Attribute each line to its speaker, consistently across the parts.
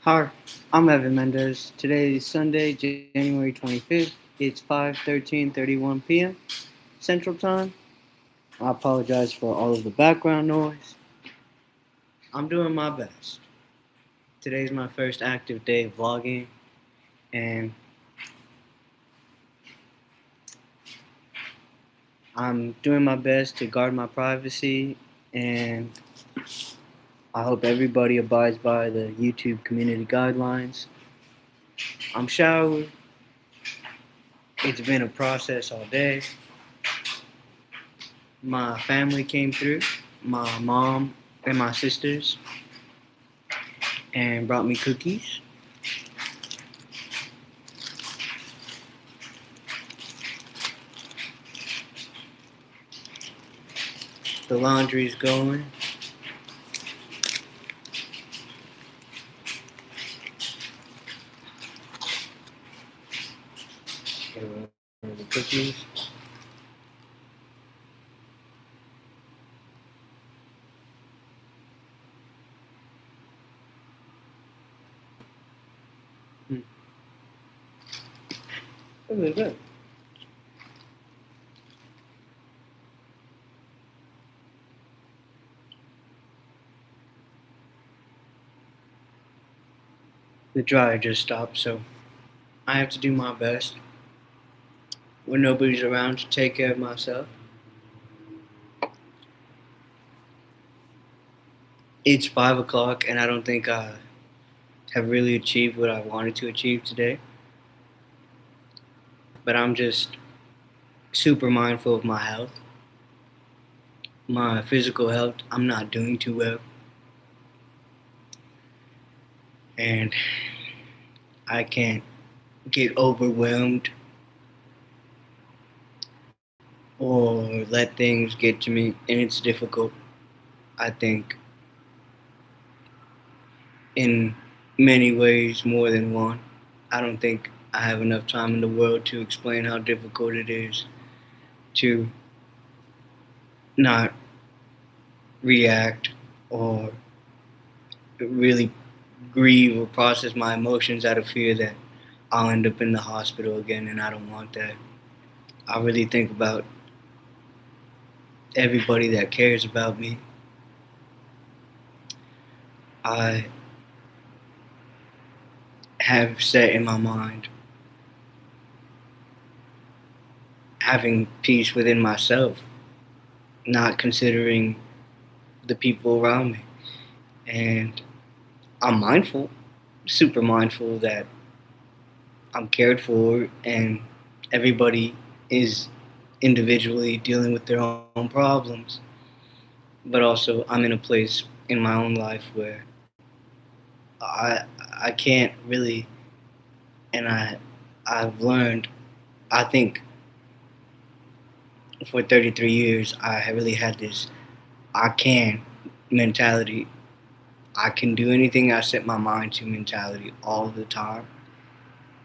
Speaker 1: Hi, I'm Evan Mendez. Today is Sunday, January 25th. It's 5:13:31 p.m. Central Time. I apologize for all of the background noise. I'm doing my best. Today's my first active day of vlogging, and I'm doing my best to guard my privacy, and I hope everybody abides by the YouTube community guidelines. I'm showered. It's been a process all day. My family came through, my mom and my sisters, and brought me cookies. The laundry's going. Here are the cookies. Hmm. Really good. The dryer just stopped, so I have to do my best when nobody's around to take care of myself. It's 5 o'clock, and I don't think I have really achieved what I wanted to achieve today. But I'm just super mindful of my health. My physical health, I'm not doing too well. And I can't get overwhelmed or let things get to me, and it's difficult, I think, in many ways more than one. I don't think I have enough time in the world to explain how difficult it is to not react or really grieve or process my emotions out of fear that I'll end up in the hospital again, and I don't want that. I really think about everybody that cares about me. I have set in my mind having peace within myself, not considering the people around me. And I'm mindful, super mindful that I'm cared for and everybody is individually dealing with their own problems. But also, I'm in a place in my own life where I I can't really, and I've learned. I think for 33 years, I have really had this I can mentality. I can do anything I set my mind to mentality all the time.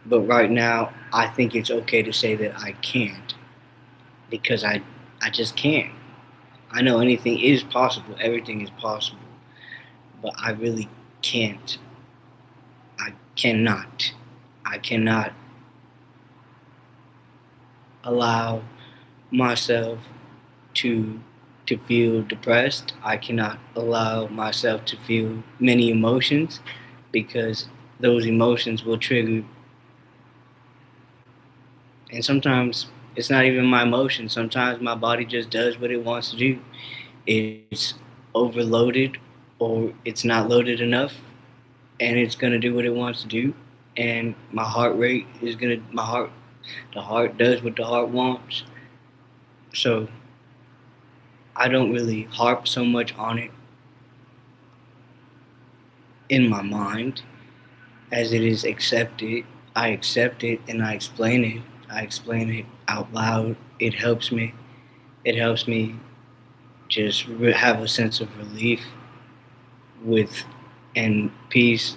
Speaker 1: But right now, I think it's okay to say that I can't because I just can't. I know anything is possible, everything is possible, but I really can't. I cannot. I cannot allow myself to to feel depressed. I cannot allow myself to feel many emotions because those emotions will trigger, and sometimes it's not even my emotions. Sometimes my body just does what it wants to do. It's overloaded or it's not loaded enough, and it's gonna do what it wants to do. And my heart rate is gonna the heart does what the heart wants. So I don't really harp so much on it in my mind as it is accepted. I accept it and I explain it. I explain it out loud. It helps me. It helps me just have a sense of relief with and peace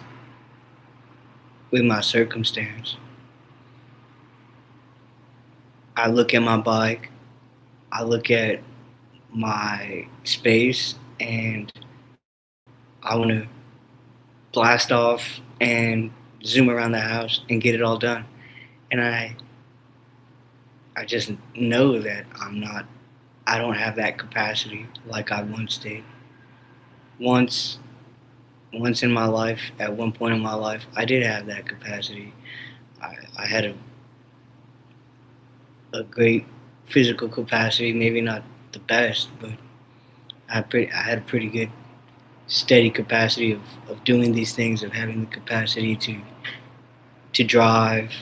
Speaker 1: with my circumstance. I look at my bike, I look at my space, and I want to blast off and zoom around the house and get it all done. And I just know that I don't have that capacity like I once did. Once once in my life, at one point in my life, I did have that capacity. I had a great physical capacity, maybe not the best, but I had a pretty good steady capacity of doing these things, of having the capacity to drive,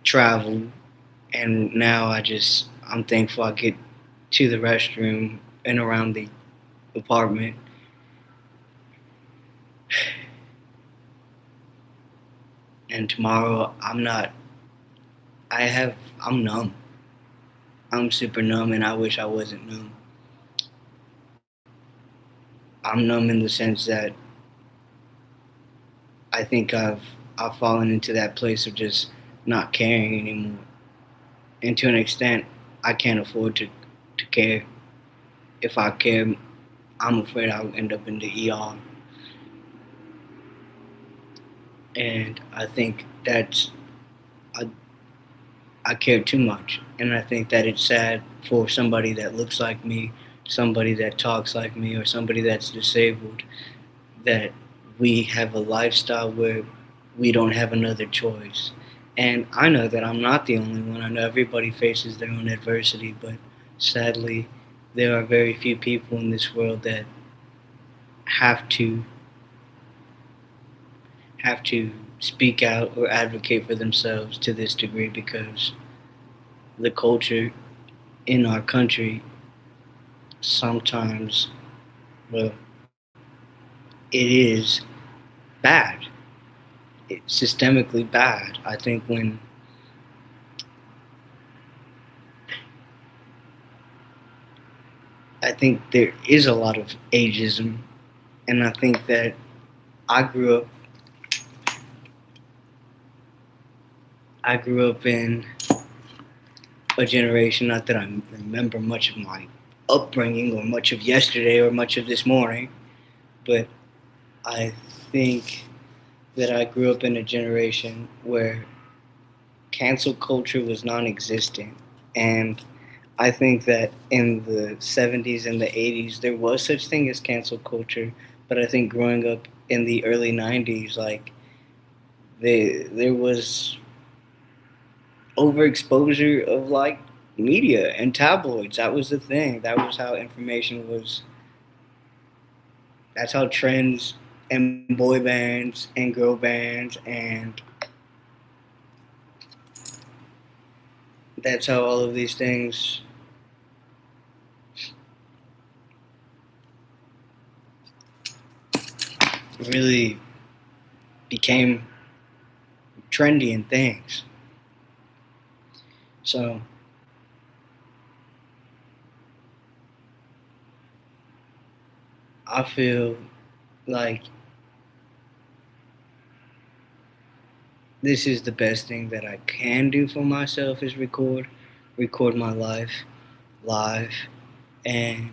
Speaker 1: travel, and now I'm thankful I get to the restroom and around the apartment. And tomorrow I have I'm numb. I'm super numb, and I wish I wasn't numb. I'm numb in the sense that I think I've fallen into that place of just not caring anymore. And to an extent, I can't afford to care. If I care, I'm afraid I'll end up in the ER. And I think I, I care too much. And I think that it's sad for somebody that looks like me, somebody that talks like me, or somebody that's disabled, that we have a lifestyle where we don't have another choice. And I know that I'm not the only one. I know everybody faces their own adversity, but sadly, there are very few people in this world that have to have to speak out or advocate for themselves to this degree, because the culture in our country sometimes, well, it is bad. It's systemically bad. I think there is a lot of ageism, and I think that I grew up I grew up in a generation, not that I remember much of my upbringing or much of yesterday or much of this morning, but I think that I grew up in a generation where cancel culture was non-existent. And I think that in the 70s and the 80s there was such thing as cancel culture, but I think growing up in the early 90s, like, there was overexposure of, like, media and tabloids. That was the thing. That was how information was. That's how trends and boy bands and girl bands, and that's how all of these things really became trendy and things. So I feel like this is the best thing that I can do for myself, is record my life live. And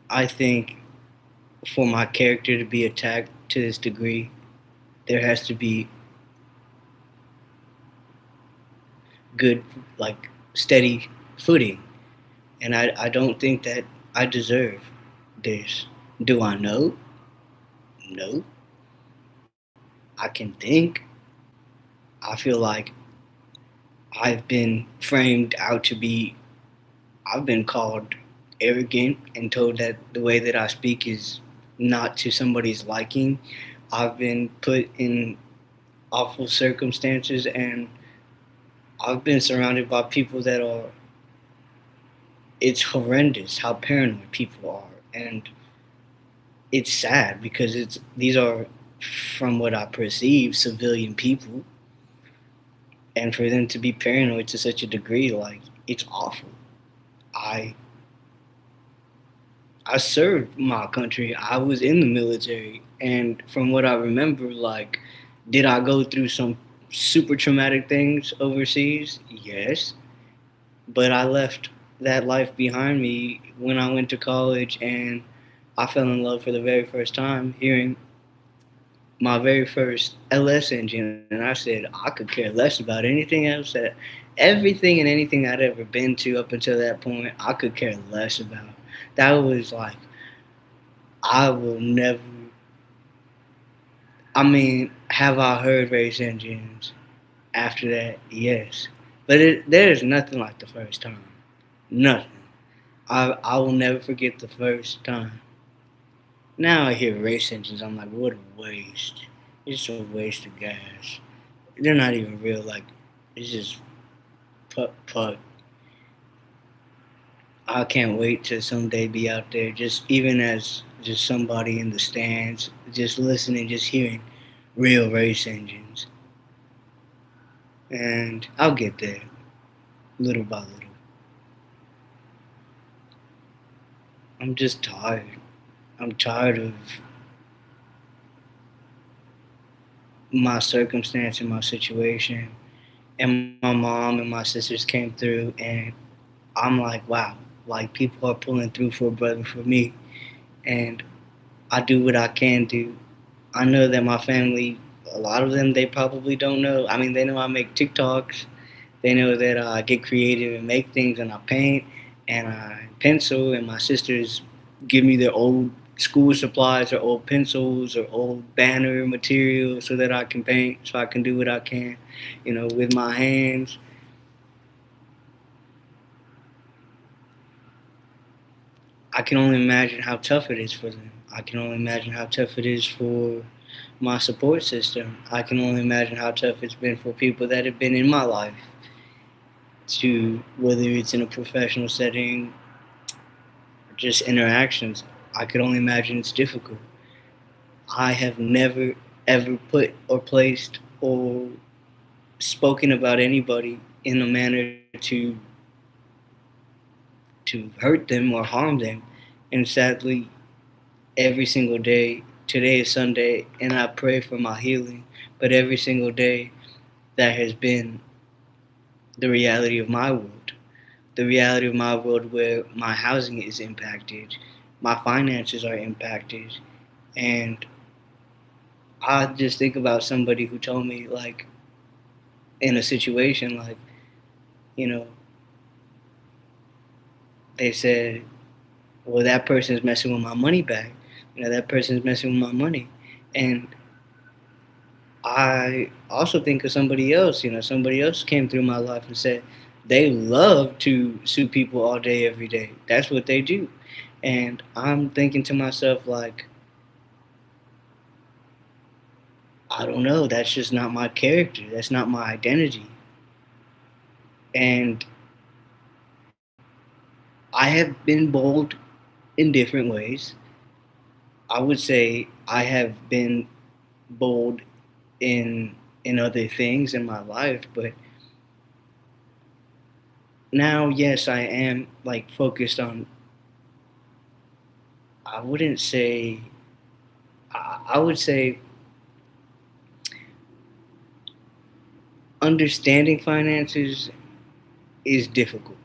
Speaker 1: I think for my character to be attacked to this degree, there has to be good, like, steady footing. And I don't think that I deserve this. Do I know? No. I can think. I feel like I've been framed out to be, I've been called arrogant and told that the way that I speak is not to somebody's liking. I've been put in awful circumstances, and I've been surrounded by people that are, it's horrendous how paranoid people are. And it's sad because these are, from what I perceive, civilian people. And for them to be paranoid to such a degree, like, it's awful. I I served my country. I was in the military, and from what I remember, like, did I go through some super traumatic things overseas? Yes, but I left that life behind me when I went to college, and I fell in love for the very first time hearing my very first LS engine, and I said I could care less about anything else. That everything and anything I'd ever been to up until that point, I could care less about. That was like I will never. I mean, have I heard race engines after that? Yes, but there's nothing like the first time. Nothing. I will never forget the first time. Now I hear race engines, I'm like, what a waste. It's a waste of gas. They're not even real. Like, it's just putt. I can't wait to someday be out there, just even as just somebody in the stands, just listening, just hearing real race engines. And I'll get there, little by little. I'm just tired. I'm tired of my circumstance and my situation. And my mom and my sisters came through, and I'm like, wow, like people are pulling through for a brother for me. And I do what I can do. I know that my family, a lot of them, they probably don't know. I mean, they know I make TikToks. They know that I get creative and make things, and I paint and I pencil. And my sisters give me their old school supplies or old pencils or old banner material so that I can paint, so I can do what I can, with my hands. I can only imagine how tough it is for them. I can only imagine how tough it is for my support system. I can only imagine how tough it's been for people that have been in my life, to whether it's in a professional setting or just interactions. I could only imagine it's difficult. I have never ever put or placed or spoken about anybody in a manner to hurt them or harm them. And sadly, every single day, today is Sunday, and I pray for my healing. But every single day, that has been the reality of my world. The reality of my world where my housing is impacted, my finances are impacted, and I just think about somebody who told me, like, in a situation, like, you know, they said, well, that person's messing with my money bag. That person's messing with my money. And I also think of somebody else. Somebody else came through my life and said they love to sue people all day, every day. That's what they do. And I'm thinking to myself, like, I don't know. That's just not my character. That's not my identity. And I have been bold in different ways. I would say I have been bold in other things in my life, but now, yes, I am like focused on. I wouldn't say. I would say understanding finances is difficult.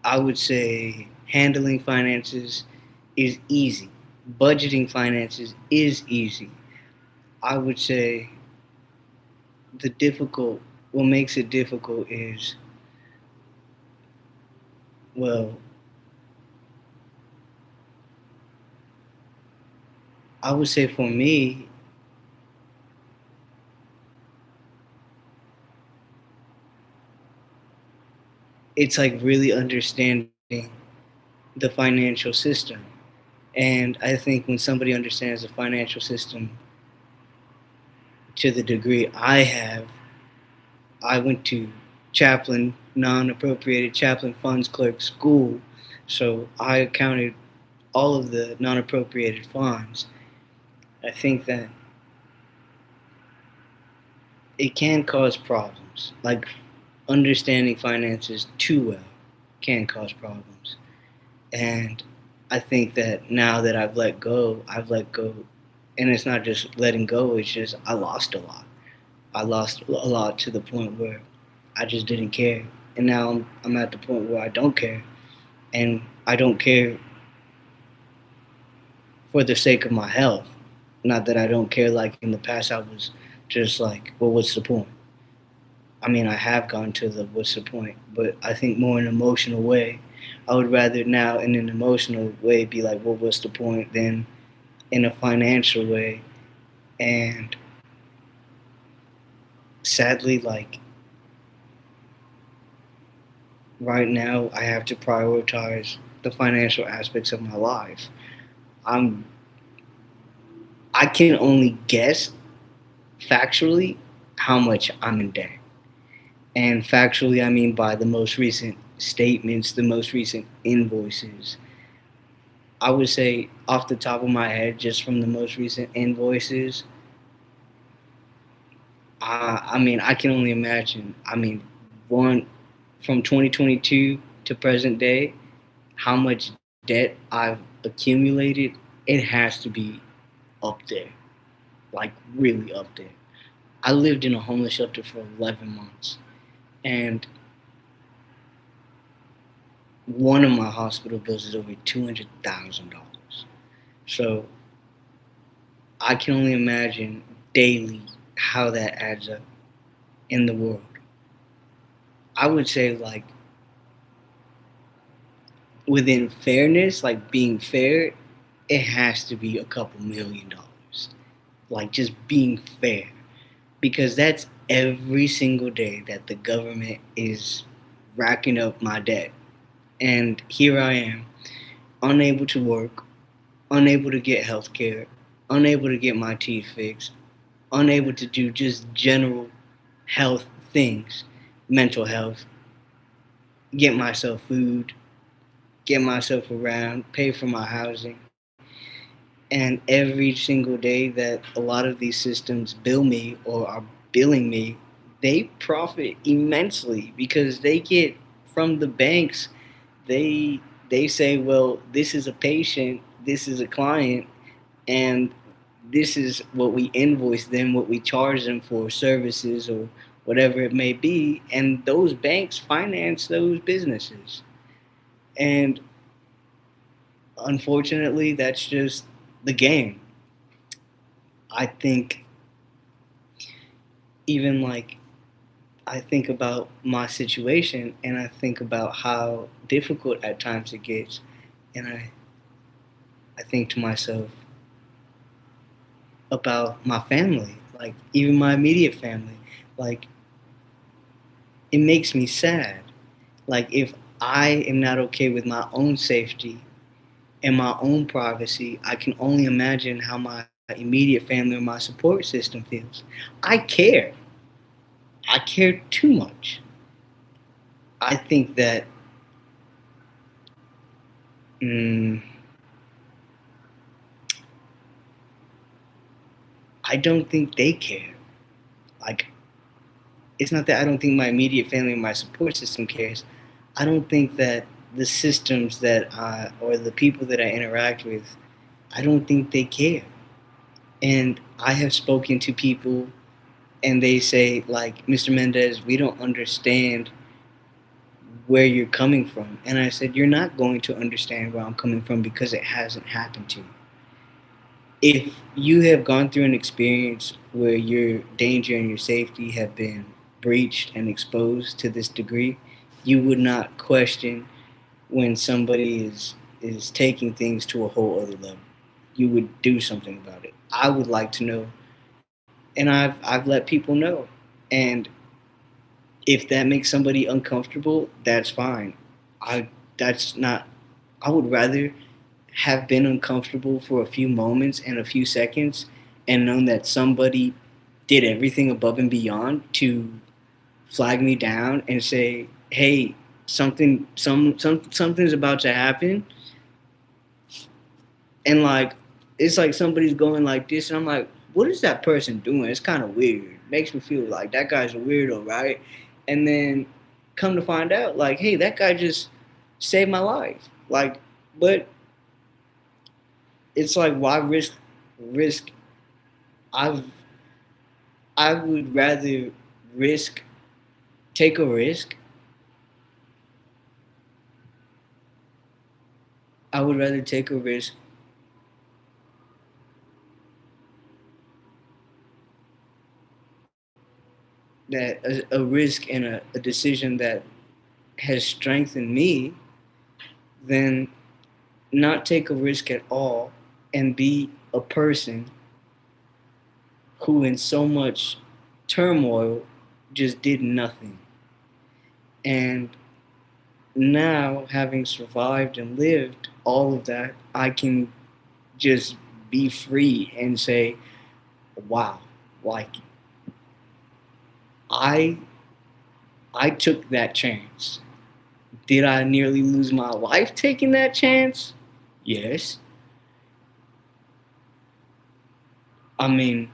Speaker 1: I would say handling finances is easy. Budgeting finances is easy. I would say the difficult, what makes it difficult is, well, I would say for me, it's like really understanding the financial system. And I think when somebody understands the financial system to the degree I have, I went to chaplain, non appropriated chaplain funds clerk school. So I accounted all of the non appropriated funds. I think that it can cause problems. Like understanding finances too well can cause problems. And I think that now that I've let go. And it's not just letting go, it's just I lost a lot. I lost a lot to the point where I just didn't care. And now I'm at the point where I don't care. And I don't care for the sake of my health. Not that I don't care. Like in the past, I was just like, well, what's the point? I mean, I have gone to the what's the point, but I think more in an emotional way. I would rather now in an emotional way be like, well, what's the point, than in a financial way. And sadly, like right now, I have to prioritize the financial aspects of my life. I'm I can only guess factually how much I'm in debt. And factually, I mean by the most recent statements, the most recent invoices. I would say, off the top of my head, just from the most recent invoices, I mean, I can only imagine. I mean, one from 2022 to present day, how much debt I've accumulated, it has to be up there, like really up there. I lived in a homeless shelter for 11 months, and one of my hospital bills is over $200,000. So I can only imagine daily how that adds up in the world. I would say, like, within fairness, like being fair, it has to be a couple $1,000,000. Like, just being fair. Because that's every single day that the government is racking up my debt. And here I am, unable to work, unable to get health care, unable to get my teeth fixed, unable to do just general health things, mental health, get myself food, get myself around, pay for my housing. And every single day that a lot of these systems bill me or are billing me, they profit immensely because they get from the banks, they they say, well, this is a patient, this is a client, and this is what we invoice them, what we charge them for services or whatever it may be, and those banks finance those businesses. And unfortunately, that's just the game. I think even like I think about my situation and I think about how difficult at times it gets, and I think to myself about my family, like even my immediate family. Like, it makes me sad. Like, if I am not okay with my own safety and my own privacy, I can only imagine how my immediate family or my support system feels. I care. I care too much. I think that mm, I don't think they care. Like, it's not that I don't think my immediate family and my support system cares. I don't think that the systems that or the people that I interact with, I don't think they care. And I have spoken to people and they say, like, Mr. Mendez, we don't understand where you're coming from. And I said, you're not going to understand where I'm coming from because it hasn't happened to you. If you have gone through an experience where your danger and your safety have been breached and exposed to this degree, you would not question when somebody is taking things to a whole other level. You would do something about it. I would like to know, and I've let people know. And if that makes somebody uncomfortable, that's fine. I that's not. I would rather have been uncomfortable for a few moments and a few seconds and known that somebody did everything above and beyond to flag me down and say, "Hey, something's about to happen," and like it's like somebody's going like this, and I'm like, "What is that person doing? It's kind of weird. Makes me feel like that guy's a weirdo, right?" And then come to find out, like, "Hey, that guy just saved my life." Like, but it's like, why risk? I've I would rather risk take a risk. I would rather take a risk that a risk and a decision that has strengthened me, then not take a risk at all and be a person who, in so much turmoil, just did nothing. And now, having survived and lived all of that, I can just be free and say, wow, like I I took that chance. Did I nearly lose my life taking that chance? Yes. I mean,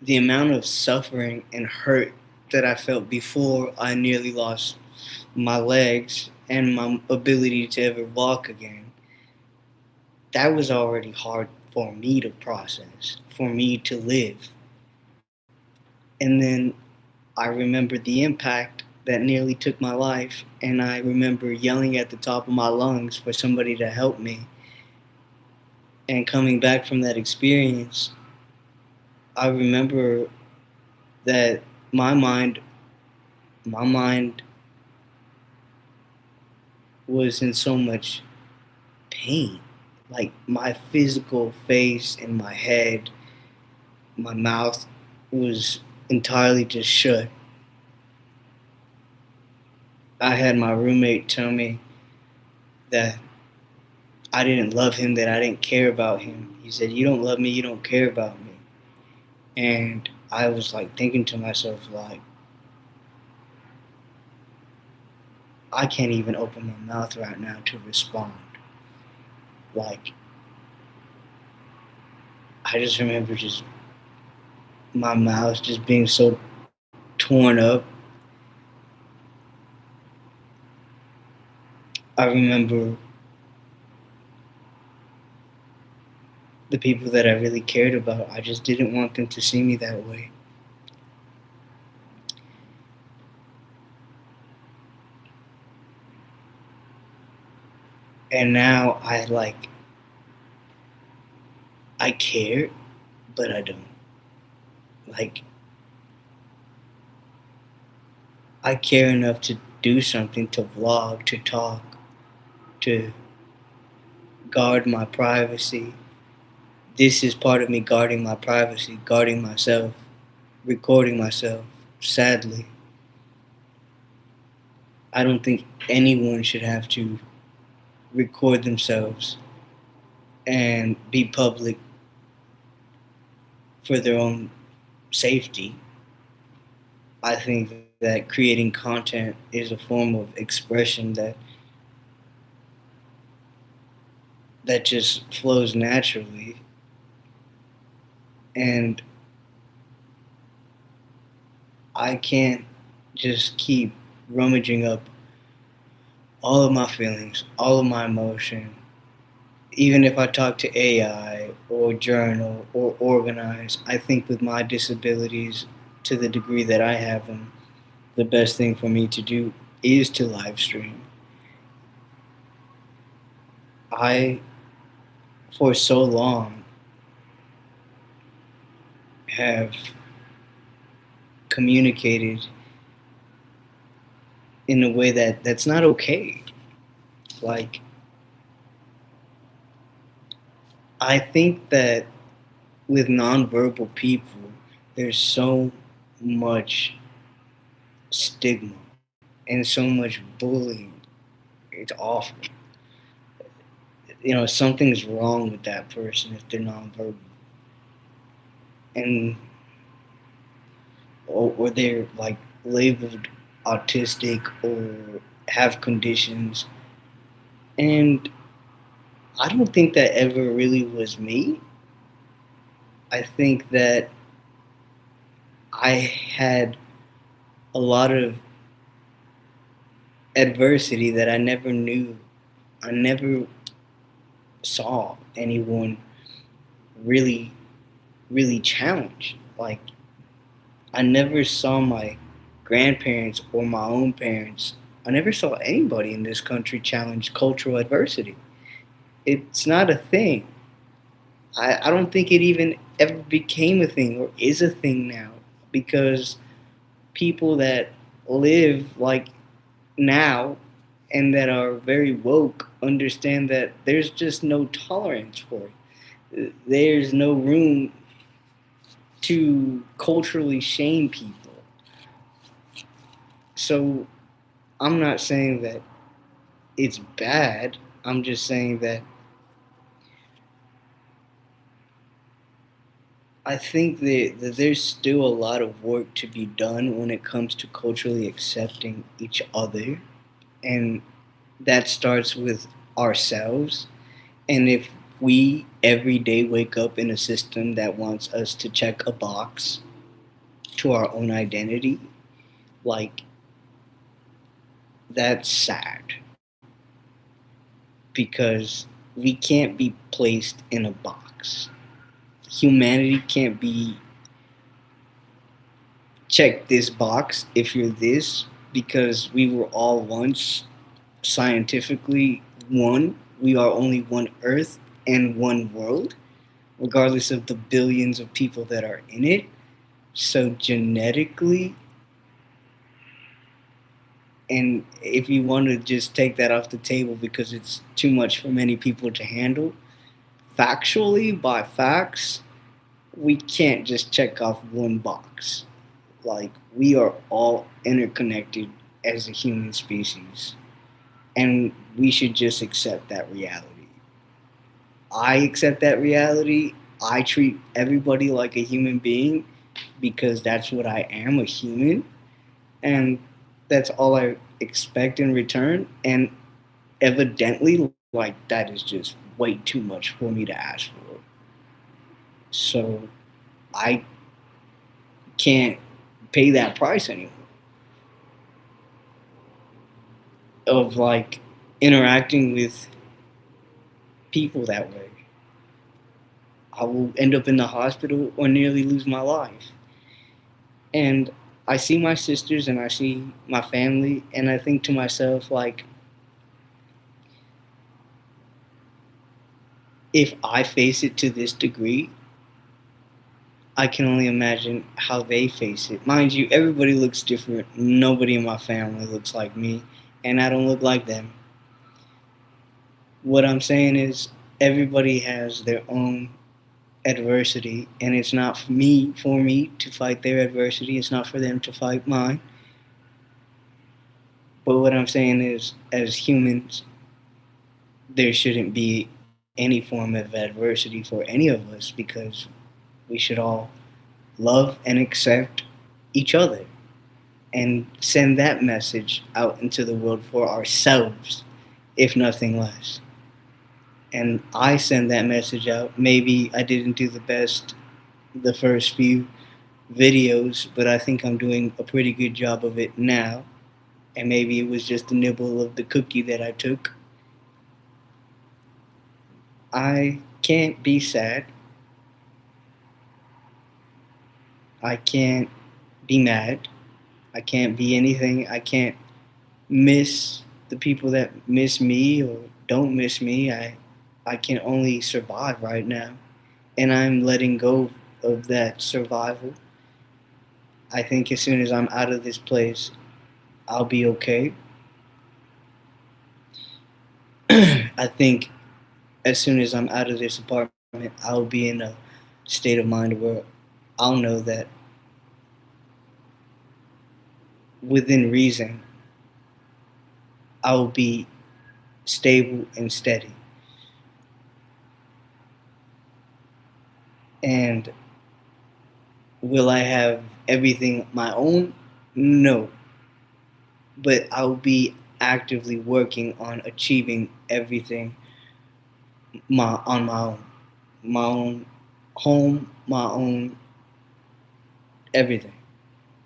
Speaker 1: the amount of suffering and hurt that I felt before I nearly lost my legs and my ability to ever walk again, that was already hard for me to process, for me to live. And then I remember the impact that nearly took my life, and I remember yelling at the top of my lungs for somebody to help me. And coming back from that experience, I remember that my mind my mind was in so much pain. Like my physical face and my head, my mouth was entirely just shut. I had my roommate tell me that I didn't love him, that I didn't care about him. He said, "You don't love me, you don't care about me." And I was like thinking to myself, like, I can't even open my mouth right now to respond. Like, I just remember just my mouth just being so torn up. I remember the people that I really cared about. I just didn't want them to see me that way. And now I care, but I don't. Like, I care enough to do something, to vlog, to talk, to guard my privacy. This is part of me guarding my privacy, guarding myself, recording myself. Sadly, I don't think anyone should have to record themselves and be public for their own safety. I think that creating content is a form of expression that just flows naturally. And I can't just keep rummaging up all of my feelings, all of my emotion. Even if I talk to AI or journal or organize, I think with my disabilities to the degree that I have them, the best thing for me to do is to live stream. I, for so long, have communicated in a way that's not okay. Like, I think that with nonverbal people, there's so much stigma and so much bullying. It's awful. Something's wrong with that person if they're nonverbal. And or they're like labeled autistic or have conditions. And I don't think that ever really was me. I think that I had a lot of adversity that I never knew. I never saw anyone really, really challenge. Like, I never saw my grandparents or my own parents. I never saw anybody in this country challenge cultural adversity. It's not a thing. I don't think it even ever became a thing or is a thing now because people that live like now and that are very woke understand that there's just no tolerance for it. There's no room to culturally shame people. So I'm not saying that it's bad. I'm just saying that I think that there's still a lot of work to be done when it comes to culturally accepting each other. And that starts with ourselves. And if we every day wake up in a system that wants us to check a box to our own identity, like that's sad because we can't be placed in a box. Humanity can't be check this box if you're this because we were all once scientifically one. We are only one earth and one world, regardless of the billions of people that are in it. So genetically, and if you want to just take that off the table because it's too much for many people to handle, factually, by facts, we can't just check off one box. Like, we are all interconnected as a human species, and we should just accept that reality. I accept that reality. I treat everybody like a human being because that's what I am, a human, and that's all I expect in return. And evidently, like, that is just way too much for me to ask for. So I can't pay that price anymore of like interacting with people that way. I will end up in the hospital or nearly lose my life. And I see my sisters and I see my family, and I think to myself, like, if I face it to this degree, I can only imagine how they face it. Mind you, everybody looks different. Nobody in my family looks like me, and I don't look like them. What I'm saying is, everybody has their own adversity, and it's not for me to fight their adversity. It's not for them to fight mine. But what I'm saying is, as humans, there shouldn't be any form of adversity for any of us because we should all love and accept each other and send that message out into the world for ourselves, if nothing less. And I send that message out. Maybe I didn't do the best the first few videos, but I think I'm doing a pretty good job of it now. And maybe it was just a nibble of the cookie that I took. I can't be sad. I can't be mad. I can't be anything. I can't miss the people that miss me or don't miss me. I can only survive right now. And I'm letting go of that survival. I think as soon as I'm out of this place, I'll be okay. I think as soon as I'm out of this apartment, I'll be in a state of mind where I'll know that within reason, I'll be stable and steady. And will I have everything my own? No. But I'll be actively working on achieving everything on my own. My own home, my own everything.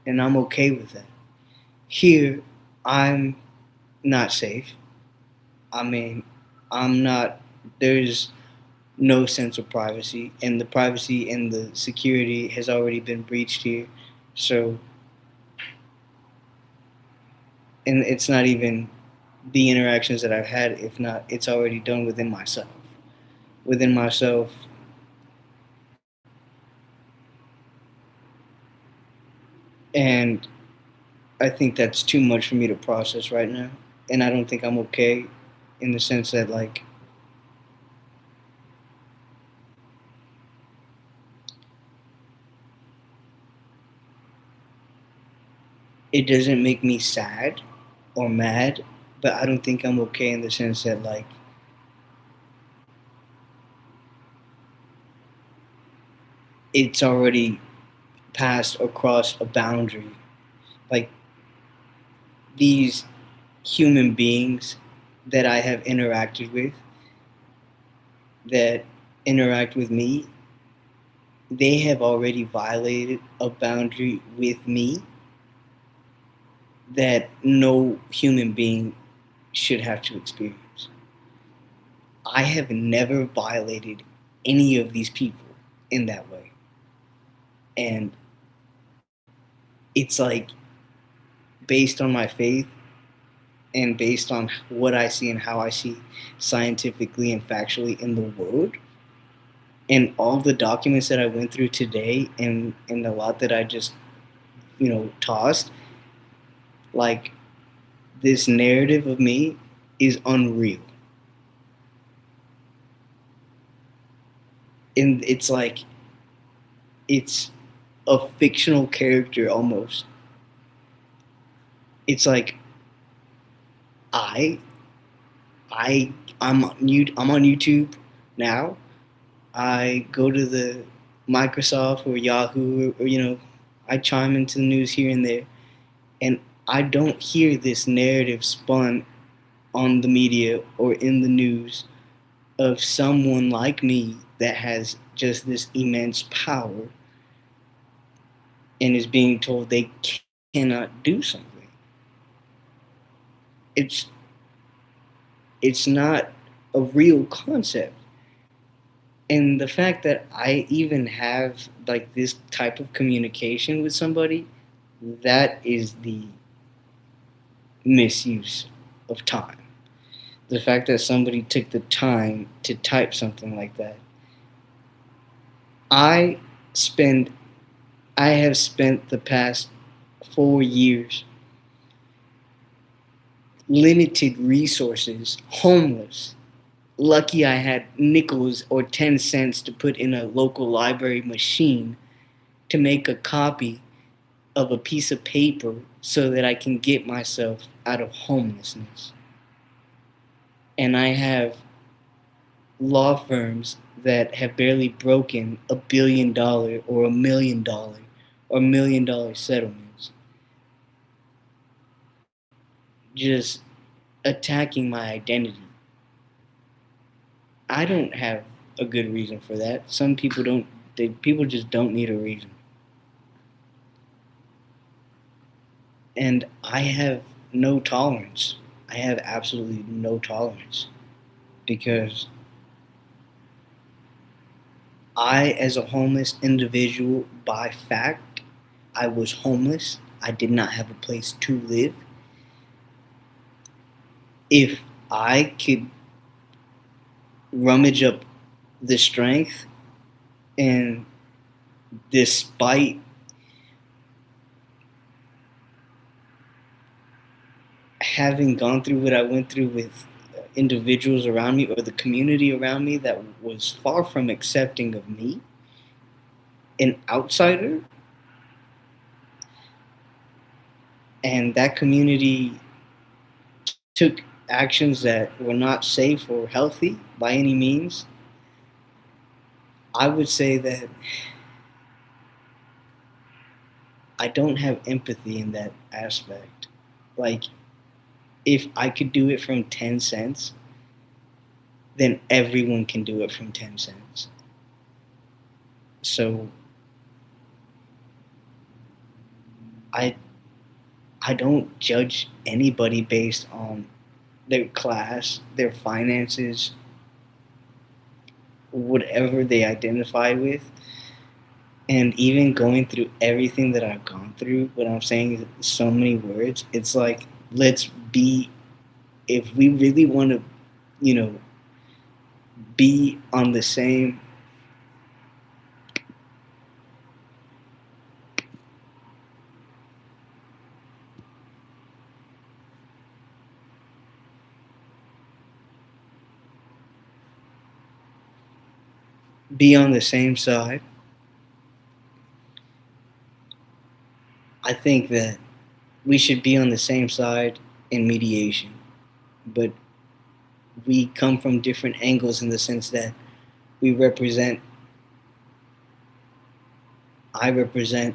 Speaker 1: And I'm okay with that. Here, I'm not safe. I mean, I'm not, there's no sense of privacy, and the privacy and the security has already been breached here. So, and it's not even the interactions that I've had, if not, it's already done within myself. Within myself, And I think that's too much for me to process right now. And I don't think I'm okay in the sense that, like, it doesn't make me sad or mad, but I don't think I'm okay in the sense that, like, it's already passed across a boundary. Like, these human beings that I have interacted with, that interact with me, they have already violated a boundary with me that no human being should have to experience. I have never violated any of these people in that way. And it's like, based on my faith and based on what I see and how I see scientifically and factually in the world, and all the documents that I went through today, and a lot that I just, tossed, like, this narrative of me is unreal. And it's like, it's a fictional character almost. It's like, I I I'm on YouTube now. I go to the Microsoft or Yahoo, or I chime into the news here and there, and I don't hear this narrative spun on the media or in the news of someone like me that has just this immense power and is being told they cannot do something. It's it's not a real concept. And the fact that I even have, like, this type of communication with somebody, that is the misuse of time. The fact that somebody took the time to type something like that. I spend I have spent the past 4 years, limited resources, homeless. Lucky I had nickels or 10 cents to put in a local library machine to make a copy of a piece of paper so that I can get myself out of homelessness. And I have law firms that have barely broken $1 billion or $1 million or $1 million settlements, just attacking my identity. I don't have a good reason for that. Some people don't. People just don't need a reason. And I have no tolerance. I have absolutely no tolerance because I, as a homeless individual, by fact, I was homeless. I did not have a place to live. If I could rummage up the strength, and despite having gone through what I went through with individuals around me or the community around me that was far from accepting of me, an outsider, and that community took actions that were not safe or healthy by any means, I would say that I don't have empathy in that aspect. Like, if I could do it from 10 cents, then everyone can do it from 10 cents. So I I don't judge anybody based on their class, their finances, whatever they identify with. And even going through everything that I've gone through, what I'm saying is so many words, it's like, let's be, if we really want to, you know, be on the same be on the same side. I think that we should be on the same side in mediation, but we come from different angles in the sense that we represent, I represent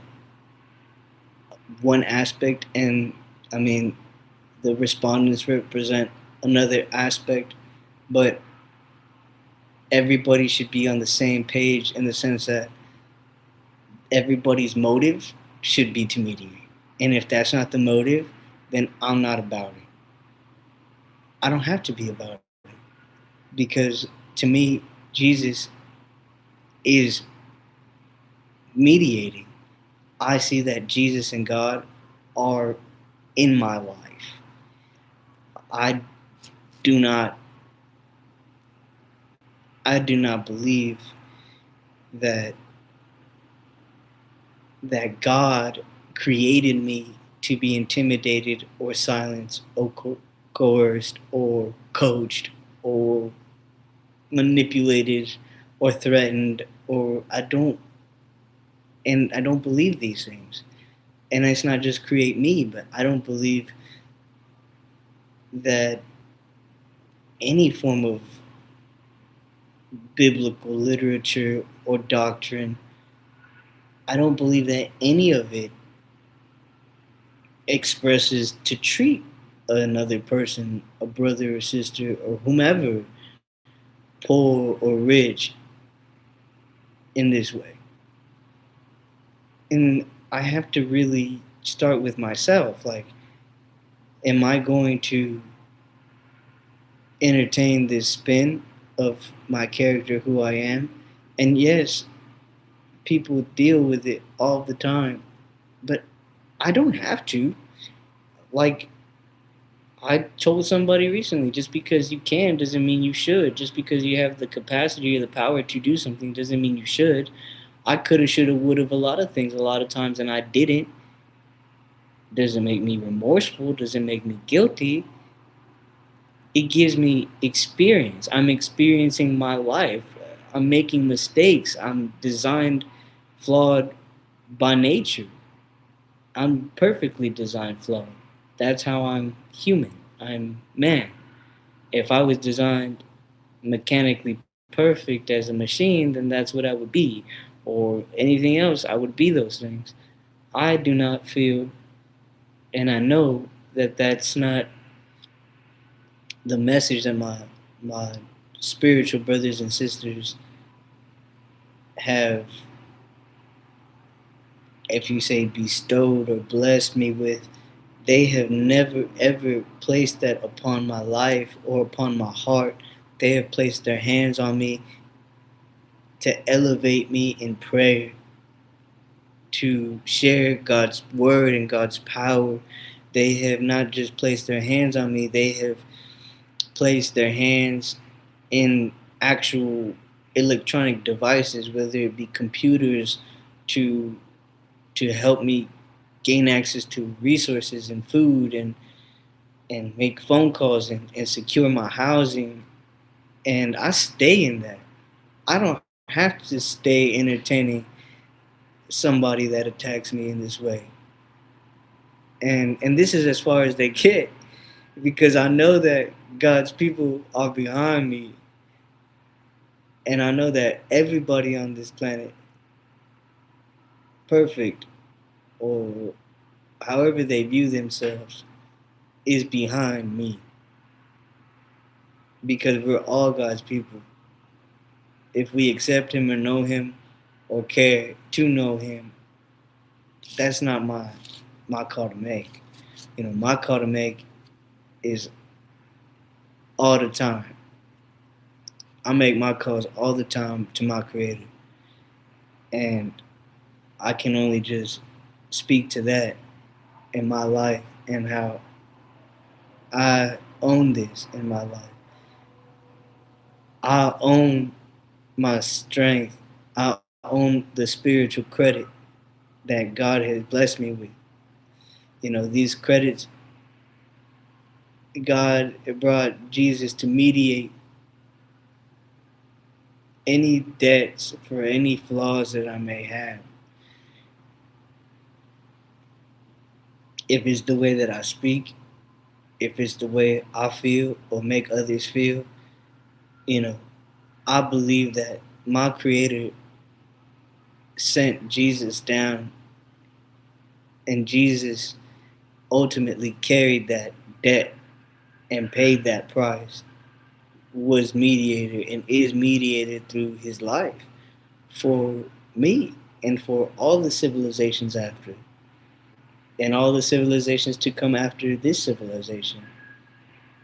Speaker 1: one aspect, and I mean, the respondents represent another aspect, but everybody should be on the same page in the sense that everybody's motive should be to mediate. And if that's not the motive, then I'm not about it. I don't have to be about it because to me, Jesus is mediating. I see that Jesus and God are in my life. I do not I do not believe that God created me to be intimidated or silenced or coerced or coached or manipulated or threatened, or I don't believe these things. And it's not just create me, but I don't believe that any form of biblical literature or doctrine, I don't believe that any of it expresses to treat another person, a brother or sister or whomever, poor or rich, in this way. And I have to really start with myself. Like, am I going to entertain this spin of my character, who I am? And yes, people deal with it all the time, but I don't have to. Like, I told somebody recently, just because you can doesn't mean you should. Just because you have the capacity or the power to do something doesn't mean you should. I coulda, shoulda, woulda, a lot of things, a lot of times, and I didn't. Doesn't make me remorseful, doesn't make me guilty. It gives me experience. I'm experiencing my life. I'm making mistakes. I'm designed flawed by nature. I'm perfectly designed flawed. That's how I'm human. I'm man. If I was designed mechanically perfect as a machine, then that's what I would be. Or anything else, I would be those things. I do not feel, and I know that that's not the message that my spiritual brothers and sisters have, if you say bestowed or blessed me with. They have never ever placed that upon my life or upon my heart. They have placed their hands on me to elevate me in prayer, to share God's word and God's power. They have not just placed their hands on me, they have placed their hands in actual electronic devices, whether it be computers, to help me gain access to resources and food, and make phone calls, and secure my housing. And I stay in that. I don't have to stay entertaining somebody that attacks me in this way. And this is as far as they get, because I know that God's people are behind me, and I know that everybody on this planet, perfect or however they view themselves, is behind me, because we're all God's people. If we accept Him or know Him or care to know Him, that's not my call to make. My call to make is all the time. I make my calls all the time to my Creator, and I can only just speak to that in my life and how I own this in my life. I own my strength. I own the spiritual credit that God has blessed me with. These credits, God brought Jesus to mediate any debts for any flaws that I may have. If it's the way that I speak, if it's the way I feel or make others feel, you know, I believe that my creator sent Jesus down, and Jesus ultimately carried that debt and paid that price, was mediator and is mediated through his life for me and for all the civilizations after, and all the civilizations to come after this civilization.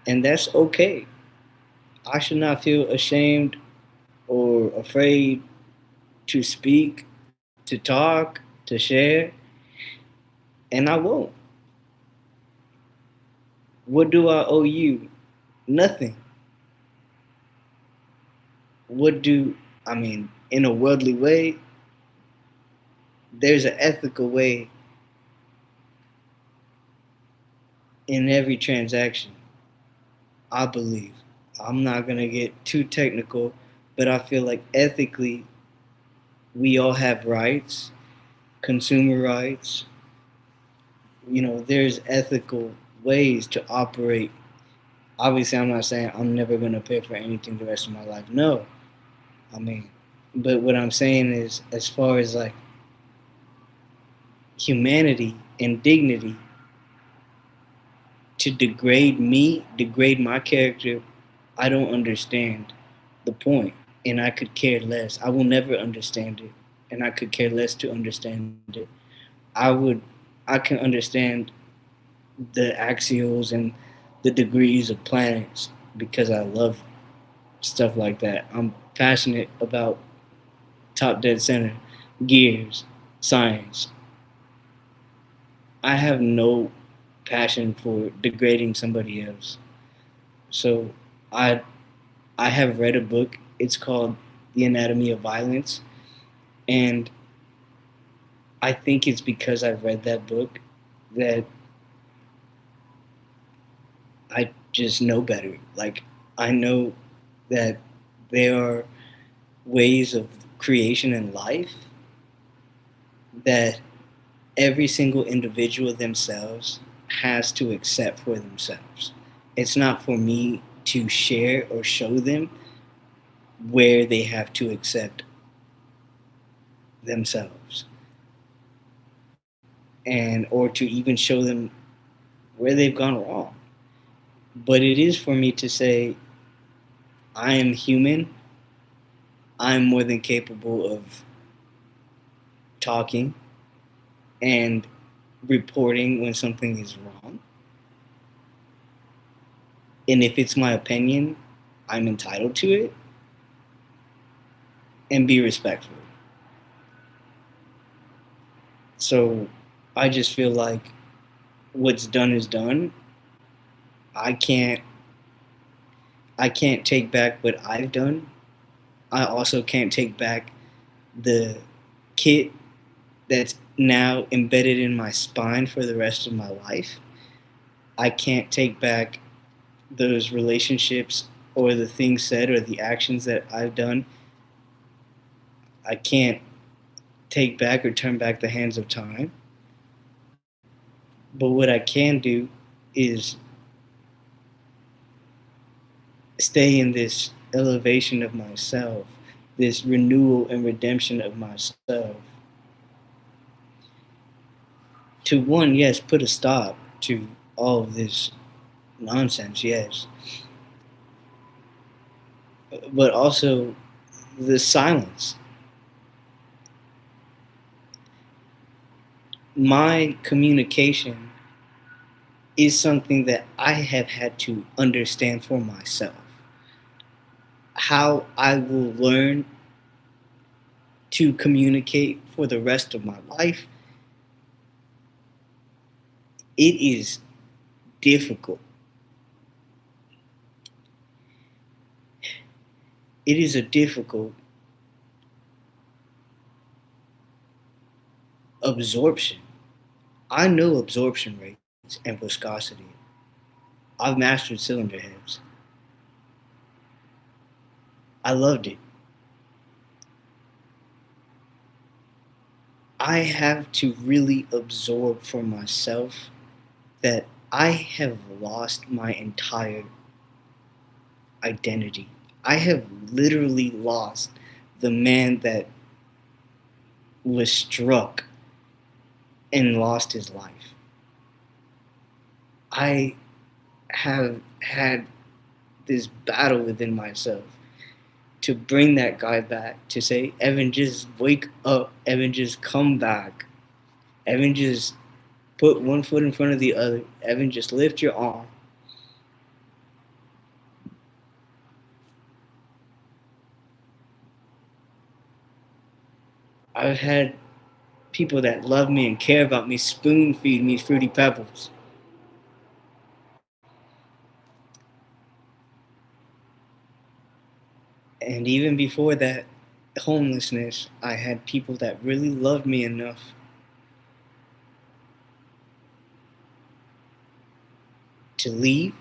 Speaker 1: And that's okay. I should not feel ashamed or afraid to speak, to talk, to share, and I won't. What do I owe you? Nothing. What do I mean? In a worldly way, there's an ethical way in every transaction, I believe. I'm not going to get too technical, but I feel like ethically, we all have rights, consumer rights. There's ethical ways to operate. Obviously, I'm not saying I'm never going to pay for anything the rest of my life. No. I mean, but what I'm saying is, as far as like humanity and dignity, to degrade me, degrade my character, I don't understand the point, and I could care less. I will never understand it, and I could care less to understand it. I would, I can understand the axials and the degrees of planets because I love stuff like that. I'm passionate about top dead center, gears, science. I have no passion for degrading somebody else. So I I have read a book. It's called The Anatomy of Violence, and I think it's because I've read that book that I just know better. Like, I know that there are ways of creation in life that every single individual themselves has to accept for themselves. It's not for me to share or show them where they have to accept themselves, and or to even show them where they've gone wrong. But it is for me to say, I am human. I'm more than capable of talking and reporting when something is wrong. And if it's my opinion, I'm entitled to it, and be respectful. So I just feel like what's done is done. I can't I can't take back what I've done. I also can't take back the kit that's now embedded in my spine for the rest of my life. I can't take back those relationships or the things said or the actions that I've done. I can't take back or turn back the hands of time. But what I can do is stay in this elevation of myself, this renewal and redemption of myself. To one, yes, put a stop to all of this nonsense, yes, but also the silence. My communication is something that I have had to understand for myself. How I will learn to communicate for the rest of my life, it is difficult. It is a difficult absorption. I know absorption rates and viscosity. I've mastered cylinder heads. I loved it. I have to really absorb for myself that I have lost my entire identity. I have literally lost the man that was struck and lost his life. I have had this battle within myself to bring that guy back, to say, Evan, just wake up. Evan, just come back. Evan, just put one foot in front of the other. Evan, just lift your arm. I've had people that love me and care about me spoon feed me Fruity Pebbles. And even before that homelessness, I had people that really loved me enough to leave.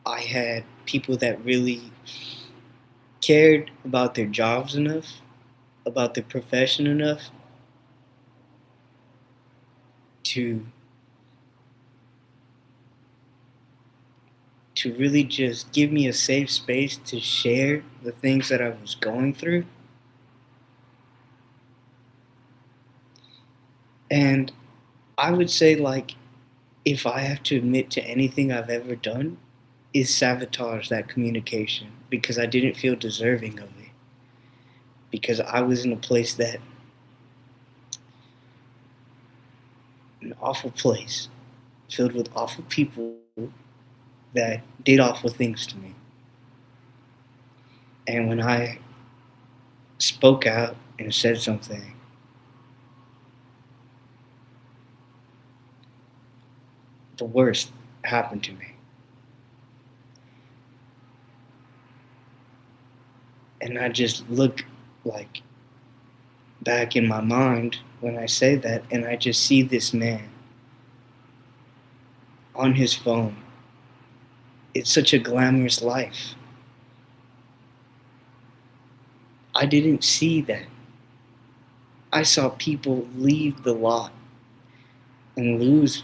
Speaker 1: I had people that really cared about their jobs enough, about their profession enough to really just give me a safe space to share the things that I was going through. And I would say, like, if I have to admit to anything I've ever done, is sabotage that communication because I didn't feel deserving of it. Because I was in a place that, an awful place, filled with awful people that did awful things to me. And when I spoke out and said something, the worst happened to me. And I just look like back in my mind when I say that, and I just see this man on his phone. It's such a glamorous life. I didn't see that. I saw people leave the lot and lose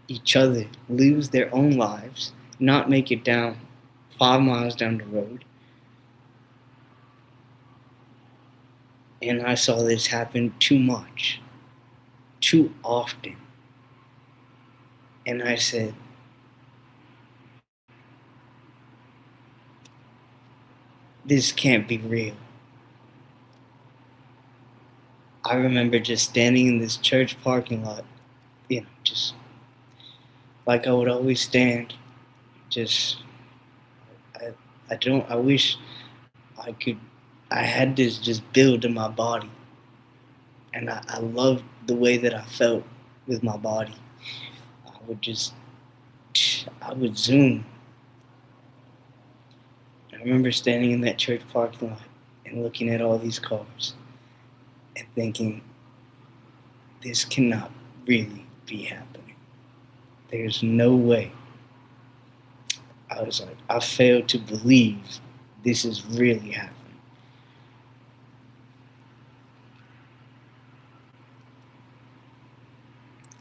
Speaker 1: each other, lose their own lives, not make it down 5 miles down the road. And I saw this happen too much, too often. And I said, this can't be real. I remember just standing in this church parking lot, just like I would always stand. Just, I, I wish I could, I had this just build in my body. And I loved the way that I felt with my body. I would just, I would zoom. I remember standing in that church parking lot and looking at all these cars and thinking, this cannot really be happening. There's no way. I was like, I failed to believe this is really happening.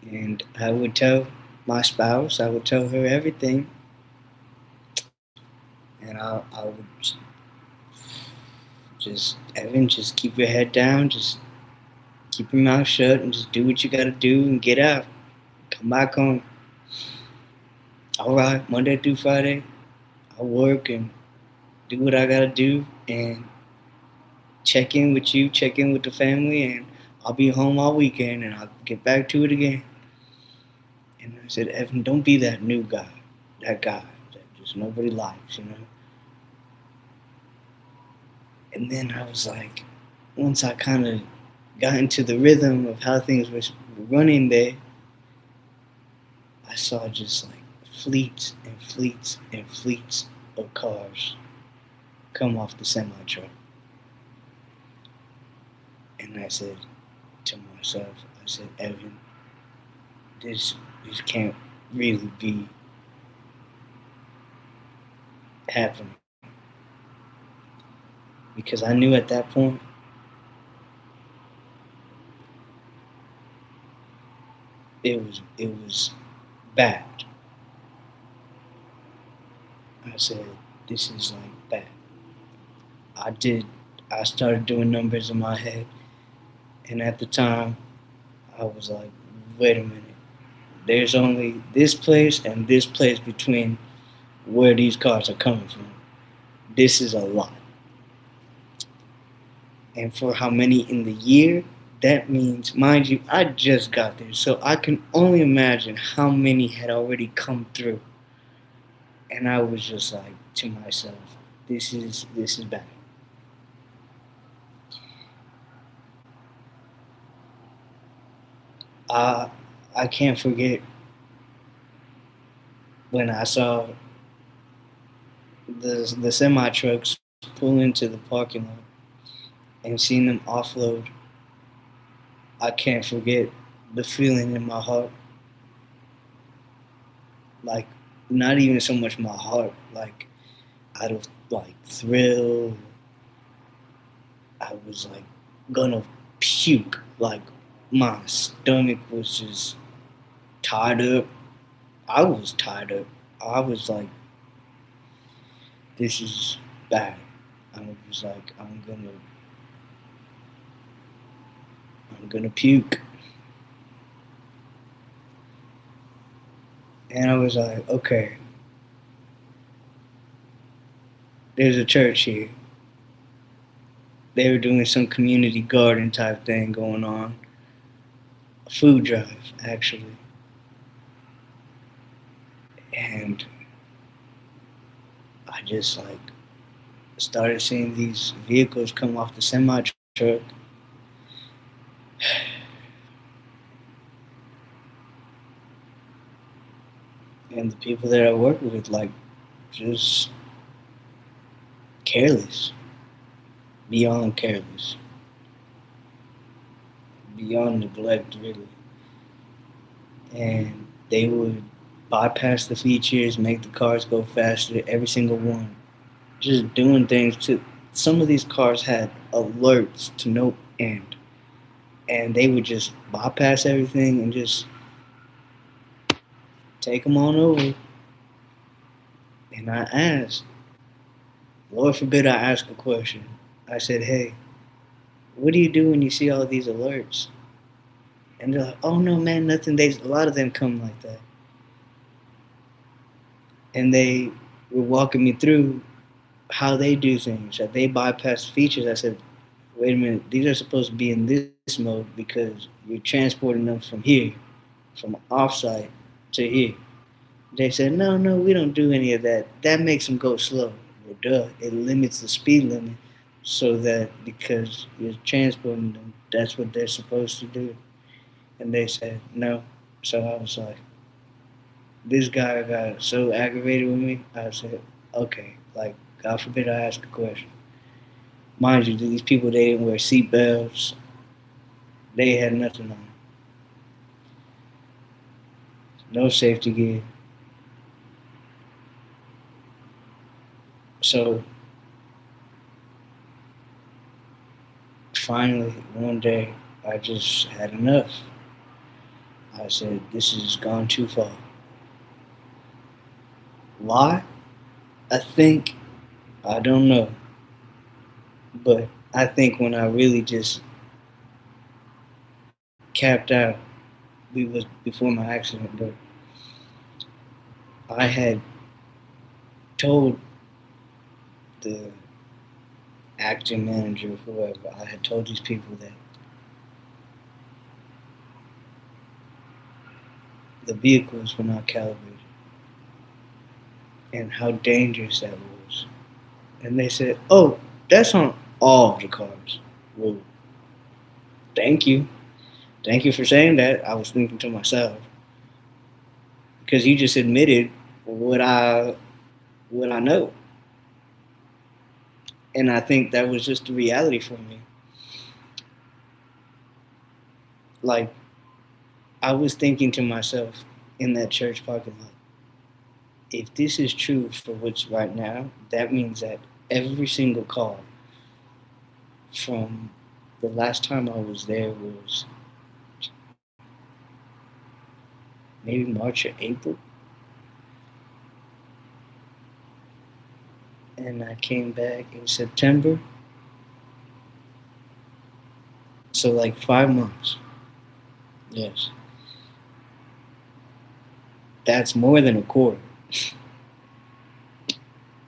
Speaker 1: And I would tell my spouse, I would tell her everything, and I would just, Evan, just keep your head down, just keep your mouth shut, and just do what you gotta do and get out. Come back home. All right, Monday through Friday, I work and do what I gotta do, and check in with you, check in with the family, and I'll be home all weekend, and I'll get back to it again. And I said, Evan, don't be that new guy, that guy that just nobody likes. And then I was like, once I kind of got into the rhythm of how things were running there, I saw just like fleets and fleets and fleets of cars come off the semi truck. And I said to myself, I said, Evan, this can't really be happening. Because I knew at that point it was bad. I said, this is like bad. I did. I started doing numbers in my head, and at the time, I was like, wait a minute. There's only this place and this place between where these cars are coming from. This is a lot. And for how many in the year, that means, mind you, I just got there, so I can only imagine how many had already come through. And I was just like to myself, this is bad. I I can't forget when I saw the semi trucks pull into the parking lot and seeing them offload. I can't forget the feeling in my heart, like not even so much my heart, like out of like thrill. I was like gonna puke. Like my stomach was just tied up. I was tied up. I was like, this is bad. I was like, I'm gonna puke. And I was like, okay, there's a church here. They were doing some community garden type thing going on, a food drive actually. And I just like started seeing these vehicles come off the semi truck. And the people that I work with, like, just careless, beyond careless, beyond neglect, really. And they would bypass the features, make the cars go faster, every single one. Just doing things to. Some of these cars had alerts to no end. And they would just bypass everything and just take them on over. And I asked, Lord forbid I ask a question. I said, hey, what do you do when you see all these alerts? And they're like, oh no, man, nothing. A lot of them come like that. And they were walking me through how they do things, that they bypass features. I said, wait a minute, these are supposed to be in this mode because you're transporting them from here, from offsite to here. They said, no, no, we don't do any of that. That makes them go slow. Well, duh, it limits the speed limit so that because you're transporting them, that's what they're supposed to do. And they said, no. So I was like, this guy got so aggravated with me. I said, okay, like, God forbid I ask a question. Mind you, these people, they didn't wear seatbelts. They had nothing on. No safety gear. So finally, one day, I just had enough. I said, this has gone too far. Why? I think, I don't know, but I think when I really just capped out, we was before my accident, but I had told the acting manager, whoever, I had told these people that the vehicles were not calibrated and how dangerous that was. And they said, oh, that's on all of the cars. Well, thank you. Thank you for saying that. I was thinking to myself, because you just admitted what I know. And I think that was just the reality for me. Like, I was thinking to myself in that church parking lot, if this is true for what's right now, that means that every single car from the last time I was there was maybe March or April. And I came back in September. So like 5 months. Yes. That's more than a quarter.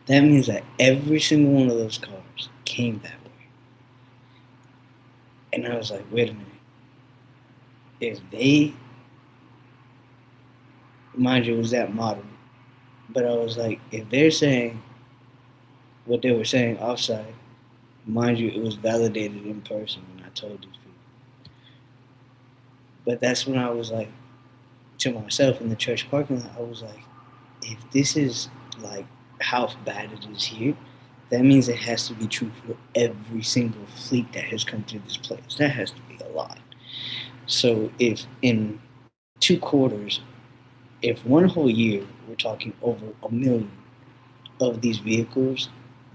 Speaker 1: That means that every single one of those cars came that way. And I was like, wait a minute. If they, mind you, it was that model. But I was like, if they're saying what they were saying offside, mind you, it was validated in person when I told these people. But that's when I was like, to myself in the church parking lot, I was like, if this is like how bad it is here, that means it has to be true for every single fleet that has come through this place. That has to be a lot. So if in 2 quarters, if one whole year we're talking over 1 million of these vehicles,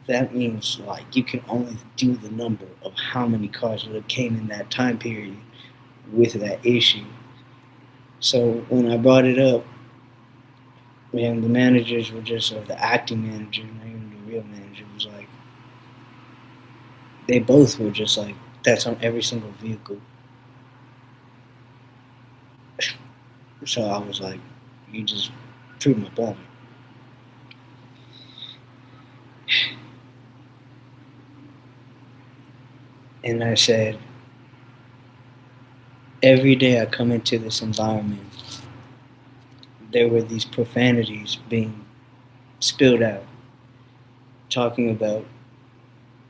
Speaker 1: that means like you can only do the number of how many cars that came in that time period with that issue. So when I brought it up, and the managers were just, or the acting manager, not even the real manager, was like, they both were just like, that's on every single vehicle. So I was like, you just proved my point. And I said, every day I come into this environment, there were these profanities being spilled out, talking about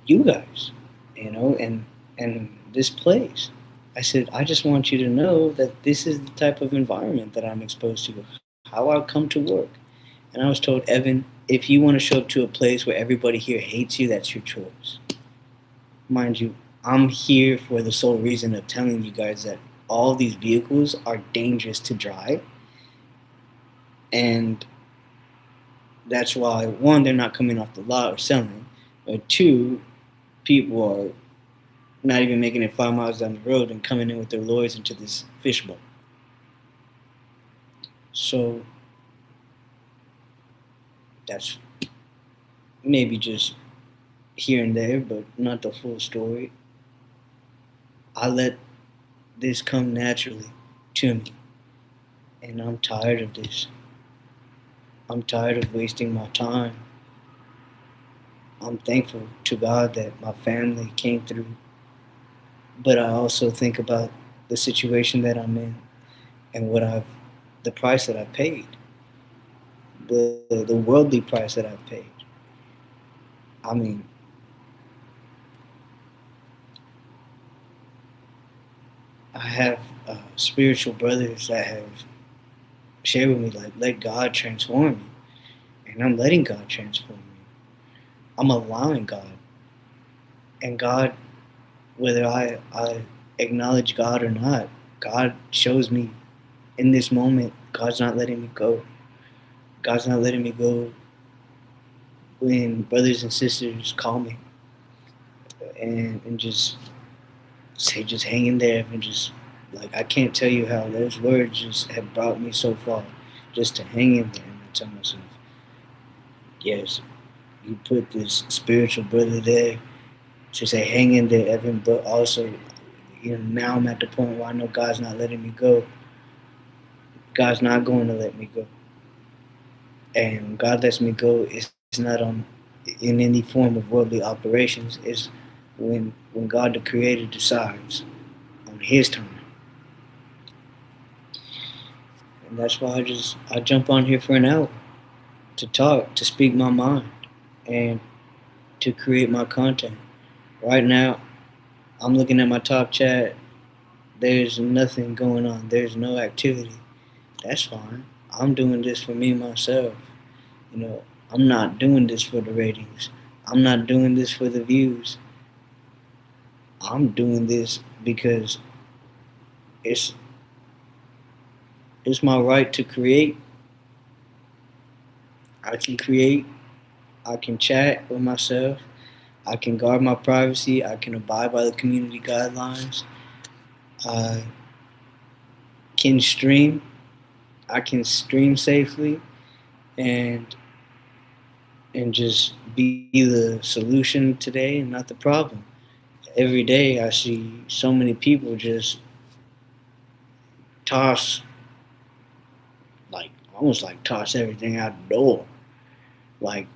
Speaker 1: you guys, and this place. I said, I just want you to know that this is the type of environment that I'm exposed to, how I come to work. And I was told, Evan, if you want to show up to a place where everybody here hates you, that's your choice. Mind you, I'm here for the sole reason of telling you guys that all these vehicles are dangerous to drive. And that's why, one, they're not coming off the lot or selling. Or two, people are not even making it 5 miles down the road and coming in with their lorries into this fishbowl. So that's maybe just here and there, but not the full story. I let this come naturally to me, and I'm tired of this. I'm tired of wasting my time. I'm thankful to God that my family came through, but I also think about the situation that I'm in and the price that I've paid, the worldly price that I've paid. I mean, I have spiritual brothers that have shared with me, like, let God transform me. And I'm letting God transform me. I'm allowing God. And God, whether I acknowledge God or not, God shows me in this moment, God's not letting me go. God's not letting me go when brothers and sisters call me and just say, just hang in there, and just, like, I can't tell you how those words just have brought me so far, just to hang in there. And I tell myself, yes, you put this spiritual brother there to say, hang in there, Evan, but also, now I'm at the point where I know God's not letting me go. God's not going to let me go. And when God lets me go, it's not on in any form of worldly operations. It's when God the Creator decides on His time. And that's why I jump on here for an hour to talk, to speak my mind, and to create my content. Right now, I'm looking at my top chat. There's nothing going on. There's no activity. That's fine. I'm doing this for me myself. I'm not doing this for the ratings. I'm not doing this for the views. I'm doing this because it's it's my right to create. I can create. I can chat with myself. I can guard my privacy. I can abide by the community guidelines. I can stream. I can stream safely and just be the solution today and not the problem. Every day I see so many people just toss, like almost like toss everything out the door. Like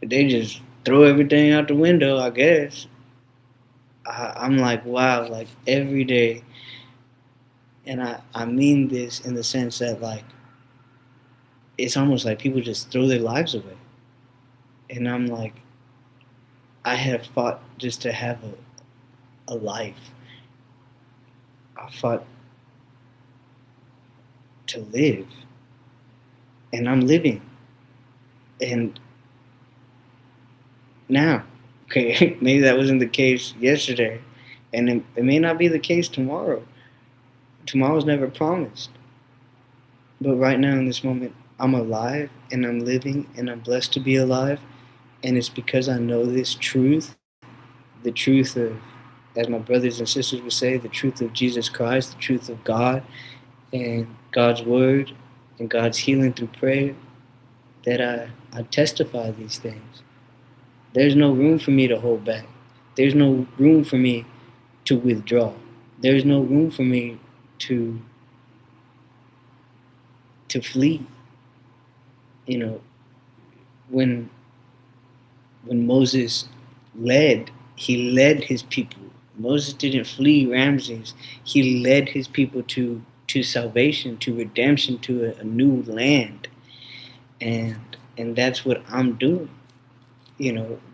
Speaker 1: they just throw everything out the window, I guess. I'm like, wow, like every day. And I mean this in the sense that, like, it's almost like people just throw their lives away. And I'm like, I have fought just to have a life. I fought to live. And I'm living. And now, okay, maybe that wasn't the case yesterday. And it may not be the case tomorrow. Tomorrow's never promised. But right now, in this moment, I'm alive and I'm living and I'm blessed to be alive. And it's because I know this truth, the truth of, as my brothers and sisters would say, the truth of Jesus Christ, the truth of God, and God's word, and God's healing through prayer, that I testify these things. There's no room for me to hold back. There's no room for me to withdraw. There's no room for me to flee. You know, when Moses led, he led his people. Moses didn't flee Ramses. He led his people to salvation, to redemption, to a new land. And that's what I'm doing,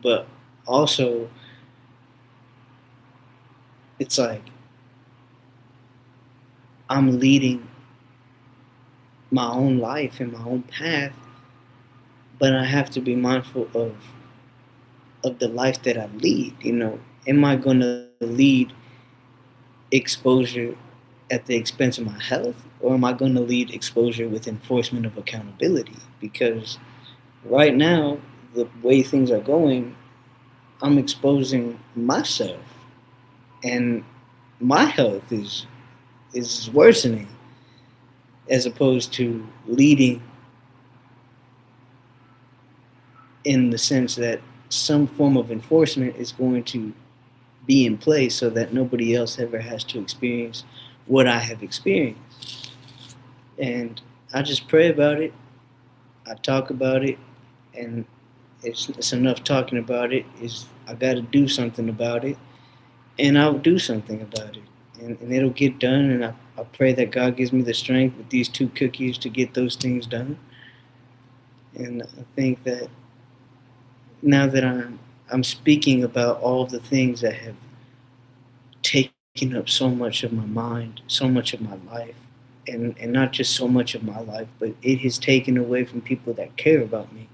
Speaker 1: but also it's like I'm leading my own life and my own path, but I have to be mindful of the life that I lead. Am I going to lead exposure at the expense of my health, or am I going to lead exposure with enforcement of accountability? Because right now, the way things are going, I'm exposing myself, and my health is worsening, as opposed to leading in the sense that some form of enforcement is going to be in place so that nobody else ever has to experience what I have experienced. And I just pray about it. I talk about it, and it's enough talking about it. Is I got to do something about it, and I'll do something about it, and it'll get done. And I pray that God gives me the strength with these two cookies to get those things done. And I think that now that I'm speaking about all the things that have taken up so much of my mind, so much of my life, and not just so much of my life, but it has taken away from people that care about me.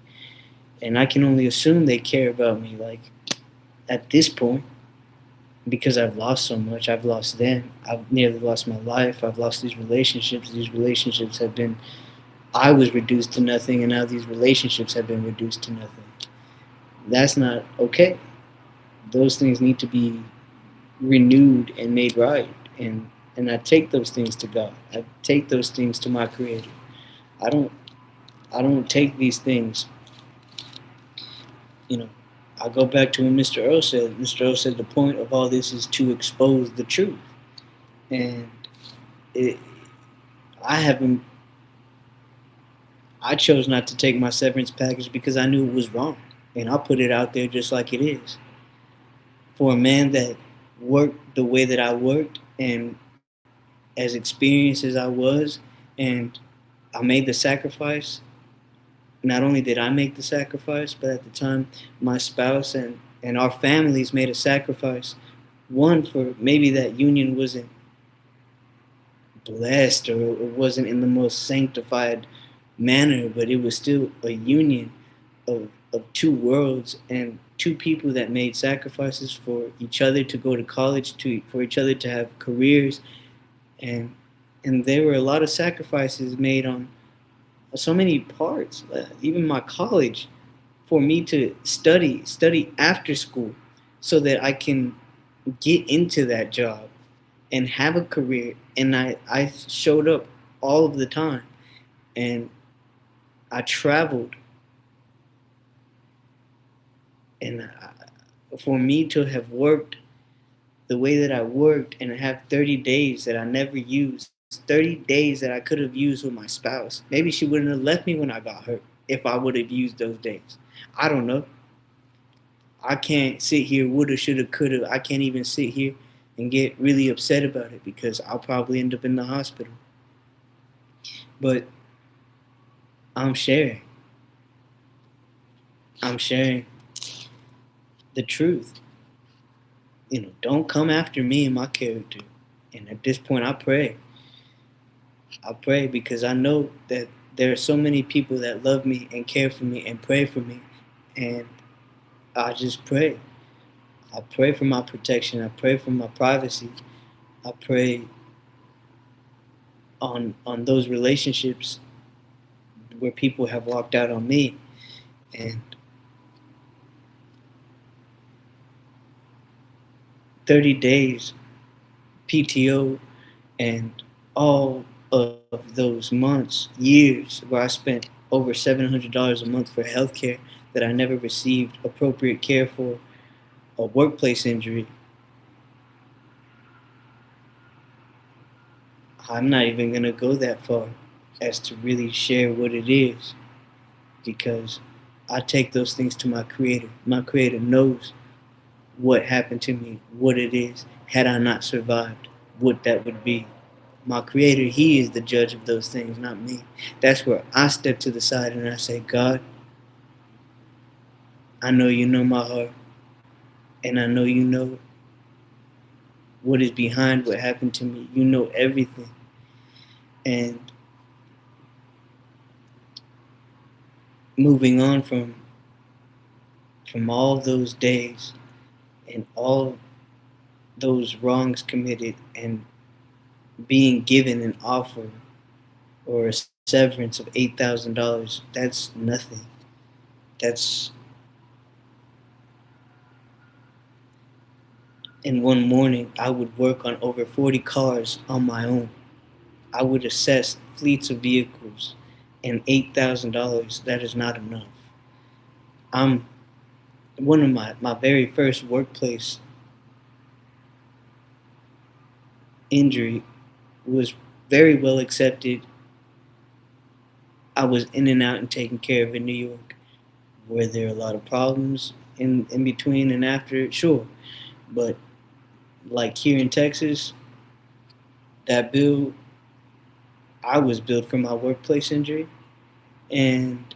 Speaker 1: And I can only assume they care about me, like, at this point, because I've lost so much. I've lost them. I've nearly lost my life. I've lost these relationships. These relationships have been, I was reduced to nothing, and now these relationships have been reduced to nothing. That's not okay. Those things need to be renewed and made right. And I take those things to God. I take those things to my Creator. I don't I don't take these things, you know. I go back to what Mr. Earl said. Mr. Earl said the point of all this is to expose the truth. And it, I haven't. I chose not to take my severance package because I knew it was wrong, and I'll put it out there just like it is. For a man that worked the way that I worked, and as experienced as I was, and I made the sacrifice. Not only did I make the sacrifice, but at the time, my spouse and our families made a sacrifice. One, for maybe that union wasn't blessed, or it wasn't in the most sanctified manner, but it was still a union of two worlds and two people that made sacrifices for each other to go to college, for each other to have careers, and there were a lot of sacrifices made on so many parts. Even my college, for me to study after school, so that I can get into that job and have a career. And I showed up all of the time. And I traveled, and for me to have worked the way that I worked and have 30 days that I never used, 30 days that I could have used with my spouse. Maybe she wouldn't have left me when I got hurt if I would have used those days. I don't know. I can't sit here, woulda, shoulda, coulda. I can't even sit here and get really upset about it because I'll probably end up in the hospital. But I'm sharing. I'm sharing the truth. Don't come after me and my character. And at this point, I pray. I pray because I know that there are so many people that love me and care for me and pray for me. And I just pray. I pray for my protection. I pray for my privacy. I pray on those relationships where people have walked out on me. And 30 days PTO and all of those months, years where I spent over $700 a month for healthcare that I never received appropriate care for, a workplace injury. I'm not even going to go that far as to really share what it is because I take those things to my Creator. My Creator knows what happened to me, what it is, had I not survived, what that would be. My Creator, He is the judge of those things, not me. That's where I step to the side and I say, God, I know you know my heart, and I know you know what is behind what happened to me. You know everything. And moving on from all those days and all those wrongs committed and being given an offer or a severance of $8,000, that's nothing. That's in one morning, I would work on over 40 cars on my own. I would assess fleets of vehicles, and $8,000, that is not enough. I'm one of my very first workplace injury was very well accepted. I was in and out and taken care of in New York. Were there a lot of problems in between and after? Sure. But like here in Texas, that bill, I was billed for my workplace injury, and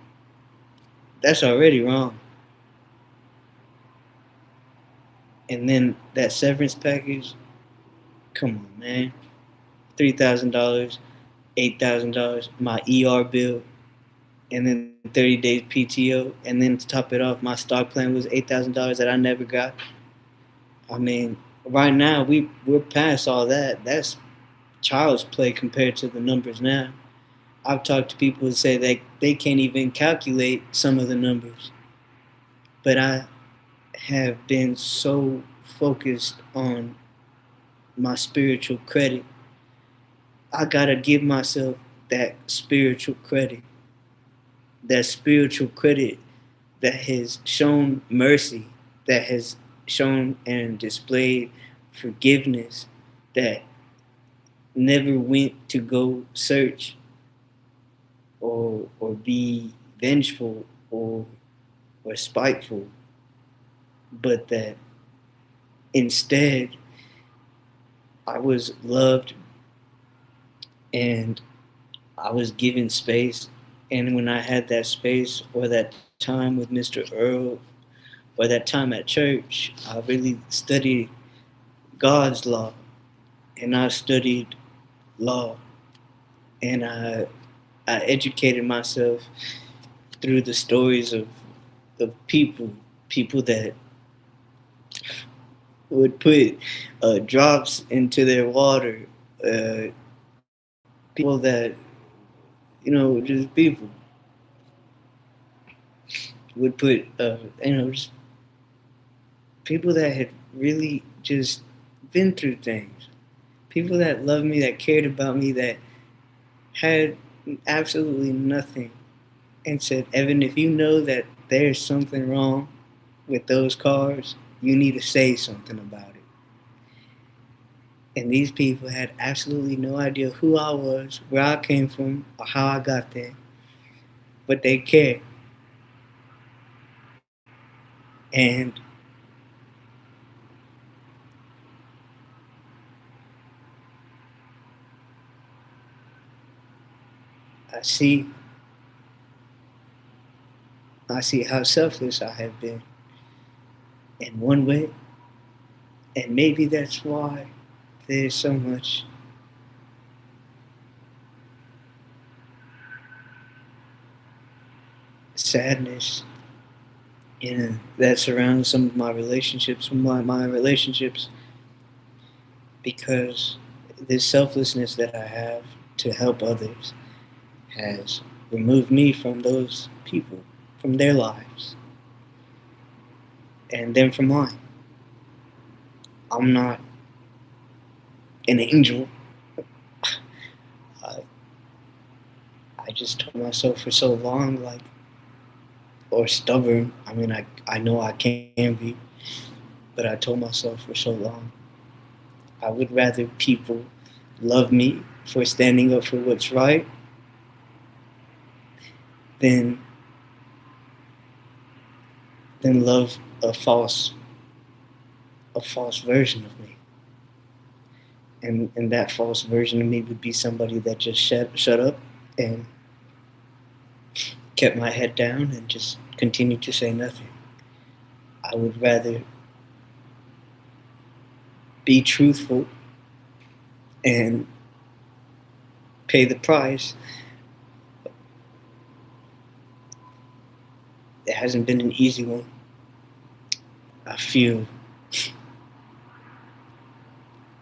Speaker 1: that's already wrong. And then that severance package, come on, man. $3,000, $8,000, my ER bill, and then 30 days PTO, and then to top it off, my stock plan was $8,000 that I never got. I mean, right now we're past all that. That's child's play compared to the numbers now. I've talked to people who say they can't even calculate some of the numbers. But I have been so focused on my spiritual credit. I gotta give myself that spiritual credit. That spiritual credit that has shown mercy, that has shown and displayed forgiveness, that never went to go search or be vengeful or spiteful, but that instead I was loved and I was given space. And when I had that space or that time with Mr. Earl or that time at church, I really studied God's law and I studied law and I educated myself through the stories of people that would put drops into their water, uh, people that, just people would put, just people that had really just been through things, people that loved me, that cared about me, that had absolutely nothing, and said, Evan, if you know that there's something wrong with those cars, you need to say something about it. And these people had absolutely no idea who I was, where I came from, or how I got there, but they cared. And I see, I see how selfless I have been in one way, and maybe that's why there's so much sadness that surrounds some of my relationships, my relationships, because this selflessness that I have to help others has removed me from those people, from their lives, and then from mine. I'm not an angel. I, I just told myself for so long, like, or stubborn. I mean, I know I can be, but I told myself for so long, I would rather people love me for standing up for what's right than love a false version of me. And that false version of me would be somebody that just shut up and kept my head down and just continued to say nothing. I would rather be truthful and pay the price. It hasn't been an easy one. I feel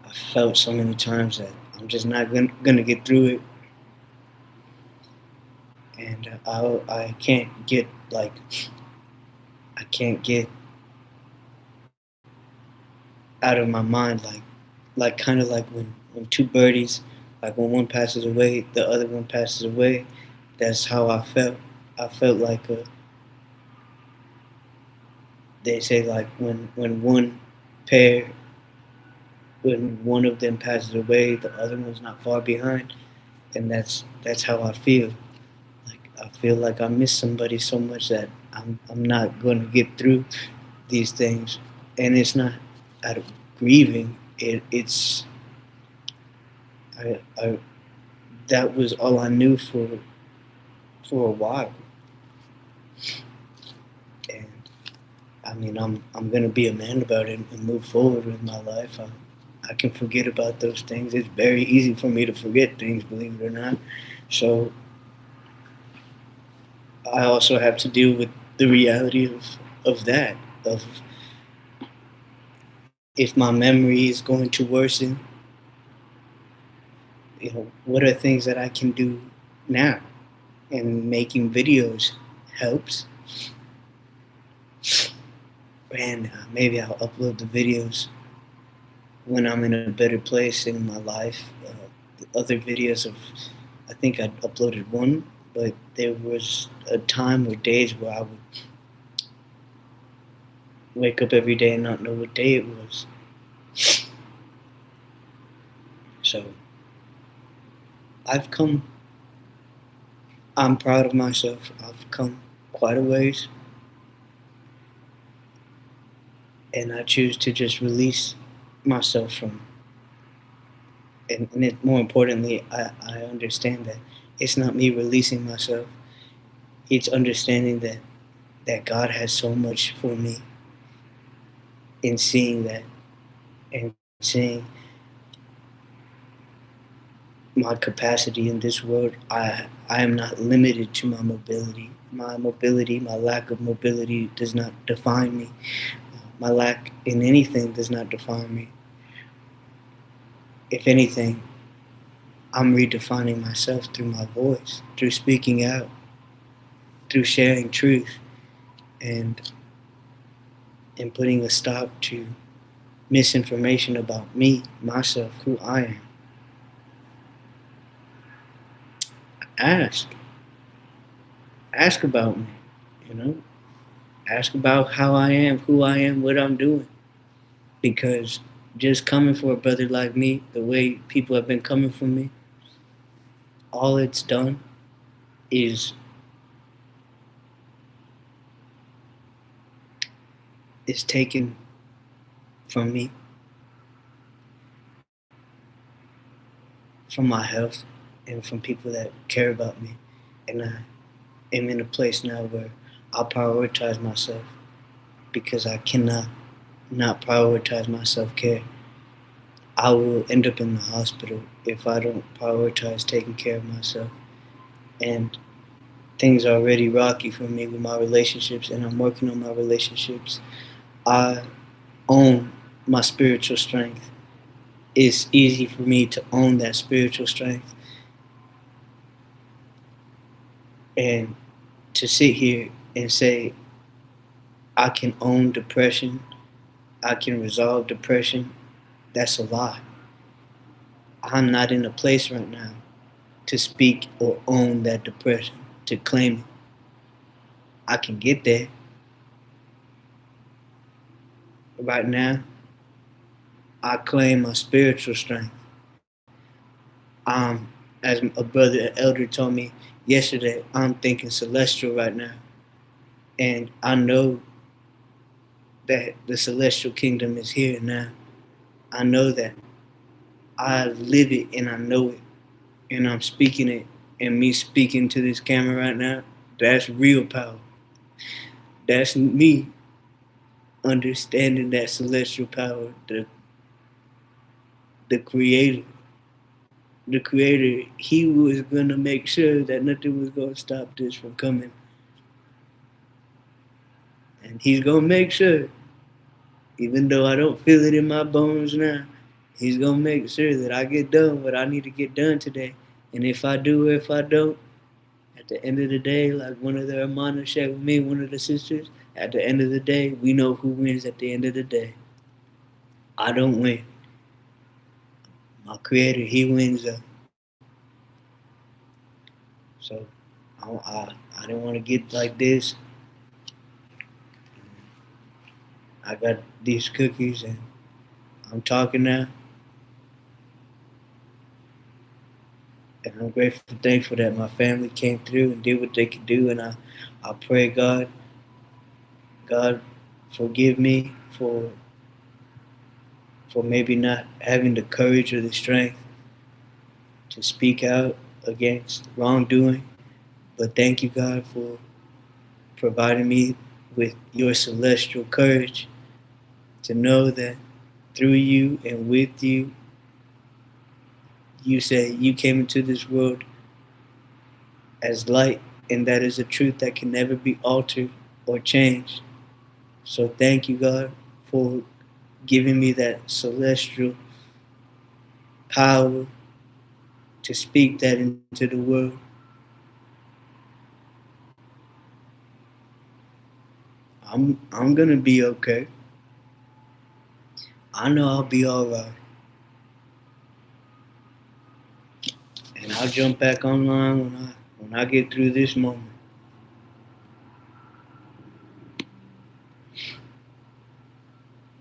Speaker 1: I felt so many times that I'm just not gonna get through it, and I can't get like I can't get out of my mind like kind of like when two birdies, like when one passes away, the other one passes away. That's how I felt. I felt like they say like when one pair, when one of them passes away, the other one's not far behind, and that's how I feel. Like I feel like I miss somebody so much that I'm not going to get through these things, and it's not out of grieving. It's I that was all I knew for a while, and I mean I'm gonna be a man about it and move forward with my life. I can forget about those things. It's very easy for me to forget things, believe it or not. So I also have to deal with the reality of that, of if my memory is going to worsen, what are things that I can do now? And making videos helps. And maybe I'll upload the videos when I'm in a better place in my life. The other videos of, I think I uploaded one, but there was a time or days where I would wake up every day and not know what day it was. So I've come, I'm proud of myself. I've come quite a ways, and I choose to just release myself from. More importantly, I understand that it's not me releasing myself. It's understanding that God has so much for me, in seeing that and seeing my capacity in this world. I am not limited to my mobility. My lack of mobility does not define me. My lack in anything does not define me. If anything, I'm redefining myself through my voice, through speaking out, through sharing truth, and putting a stop to misinformation about me, myself, who I am. ask. Ask about me, you know? Ask about how I am, who I am, what I'm doing. Because just coming for a brother like me, the way people have been coming for me, all it's done is taken from me, from my health, and from people that care about me. And I am in a place now where I prioritize myself because I cannot not prioritize my self care. I will end up in the hospital if I don't prioritize taking care of myself. And things are already rocky for me with my relationships, and I'm working on my relationships. I own my spiritual strength. It's easy for me to own that spiritual strength and to sit here and say, I can own depression, I can resolve depression. That's a lie. I'm not in a place right now to speak or own that depression, to claim it. I can get there. Right now, I claim my spiritual strength. As a brother, an elder told me yesterday, I'm thinking celestial right now. And I know that the celestial kingdom is here now. I know that I live it and I know it. And I'm speaking it. And me speaking to this camera right now, that's real power. That's me understanding that celestial power, the creator. The creator, he was gonna make sure that nothing was gonna stop this from coming. And he's gonna make sure, even though I don't feel it in my bones now, he's gonna make sure that I get done what I need to get done today. And if I do or if I don't, at the end of the day, like one of the hermanas shared with me, one of the sisters, at the end of the day, we know who wins at the end of the day. I don't win. My creator, he wins up. So I didn't want to get like this. I got these cookies and I'm talking now. And I'm grateful, thankful that my family came through and did what they could do. And I pray God forgive me for maybe not having the courage or the strength to speak out against wrongdoing. But thank you, God, for providing me with your celestial courage to know that through you and with you, you say you came into this world as light, and that is a truth that can never be altered or changed. So thank you, God, for giving me that celestial power to speak that into the world. I'm gonna be okay. I know I'll be alright. And I'll jump back online when I get through this moment.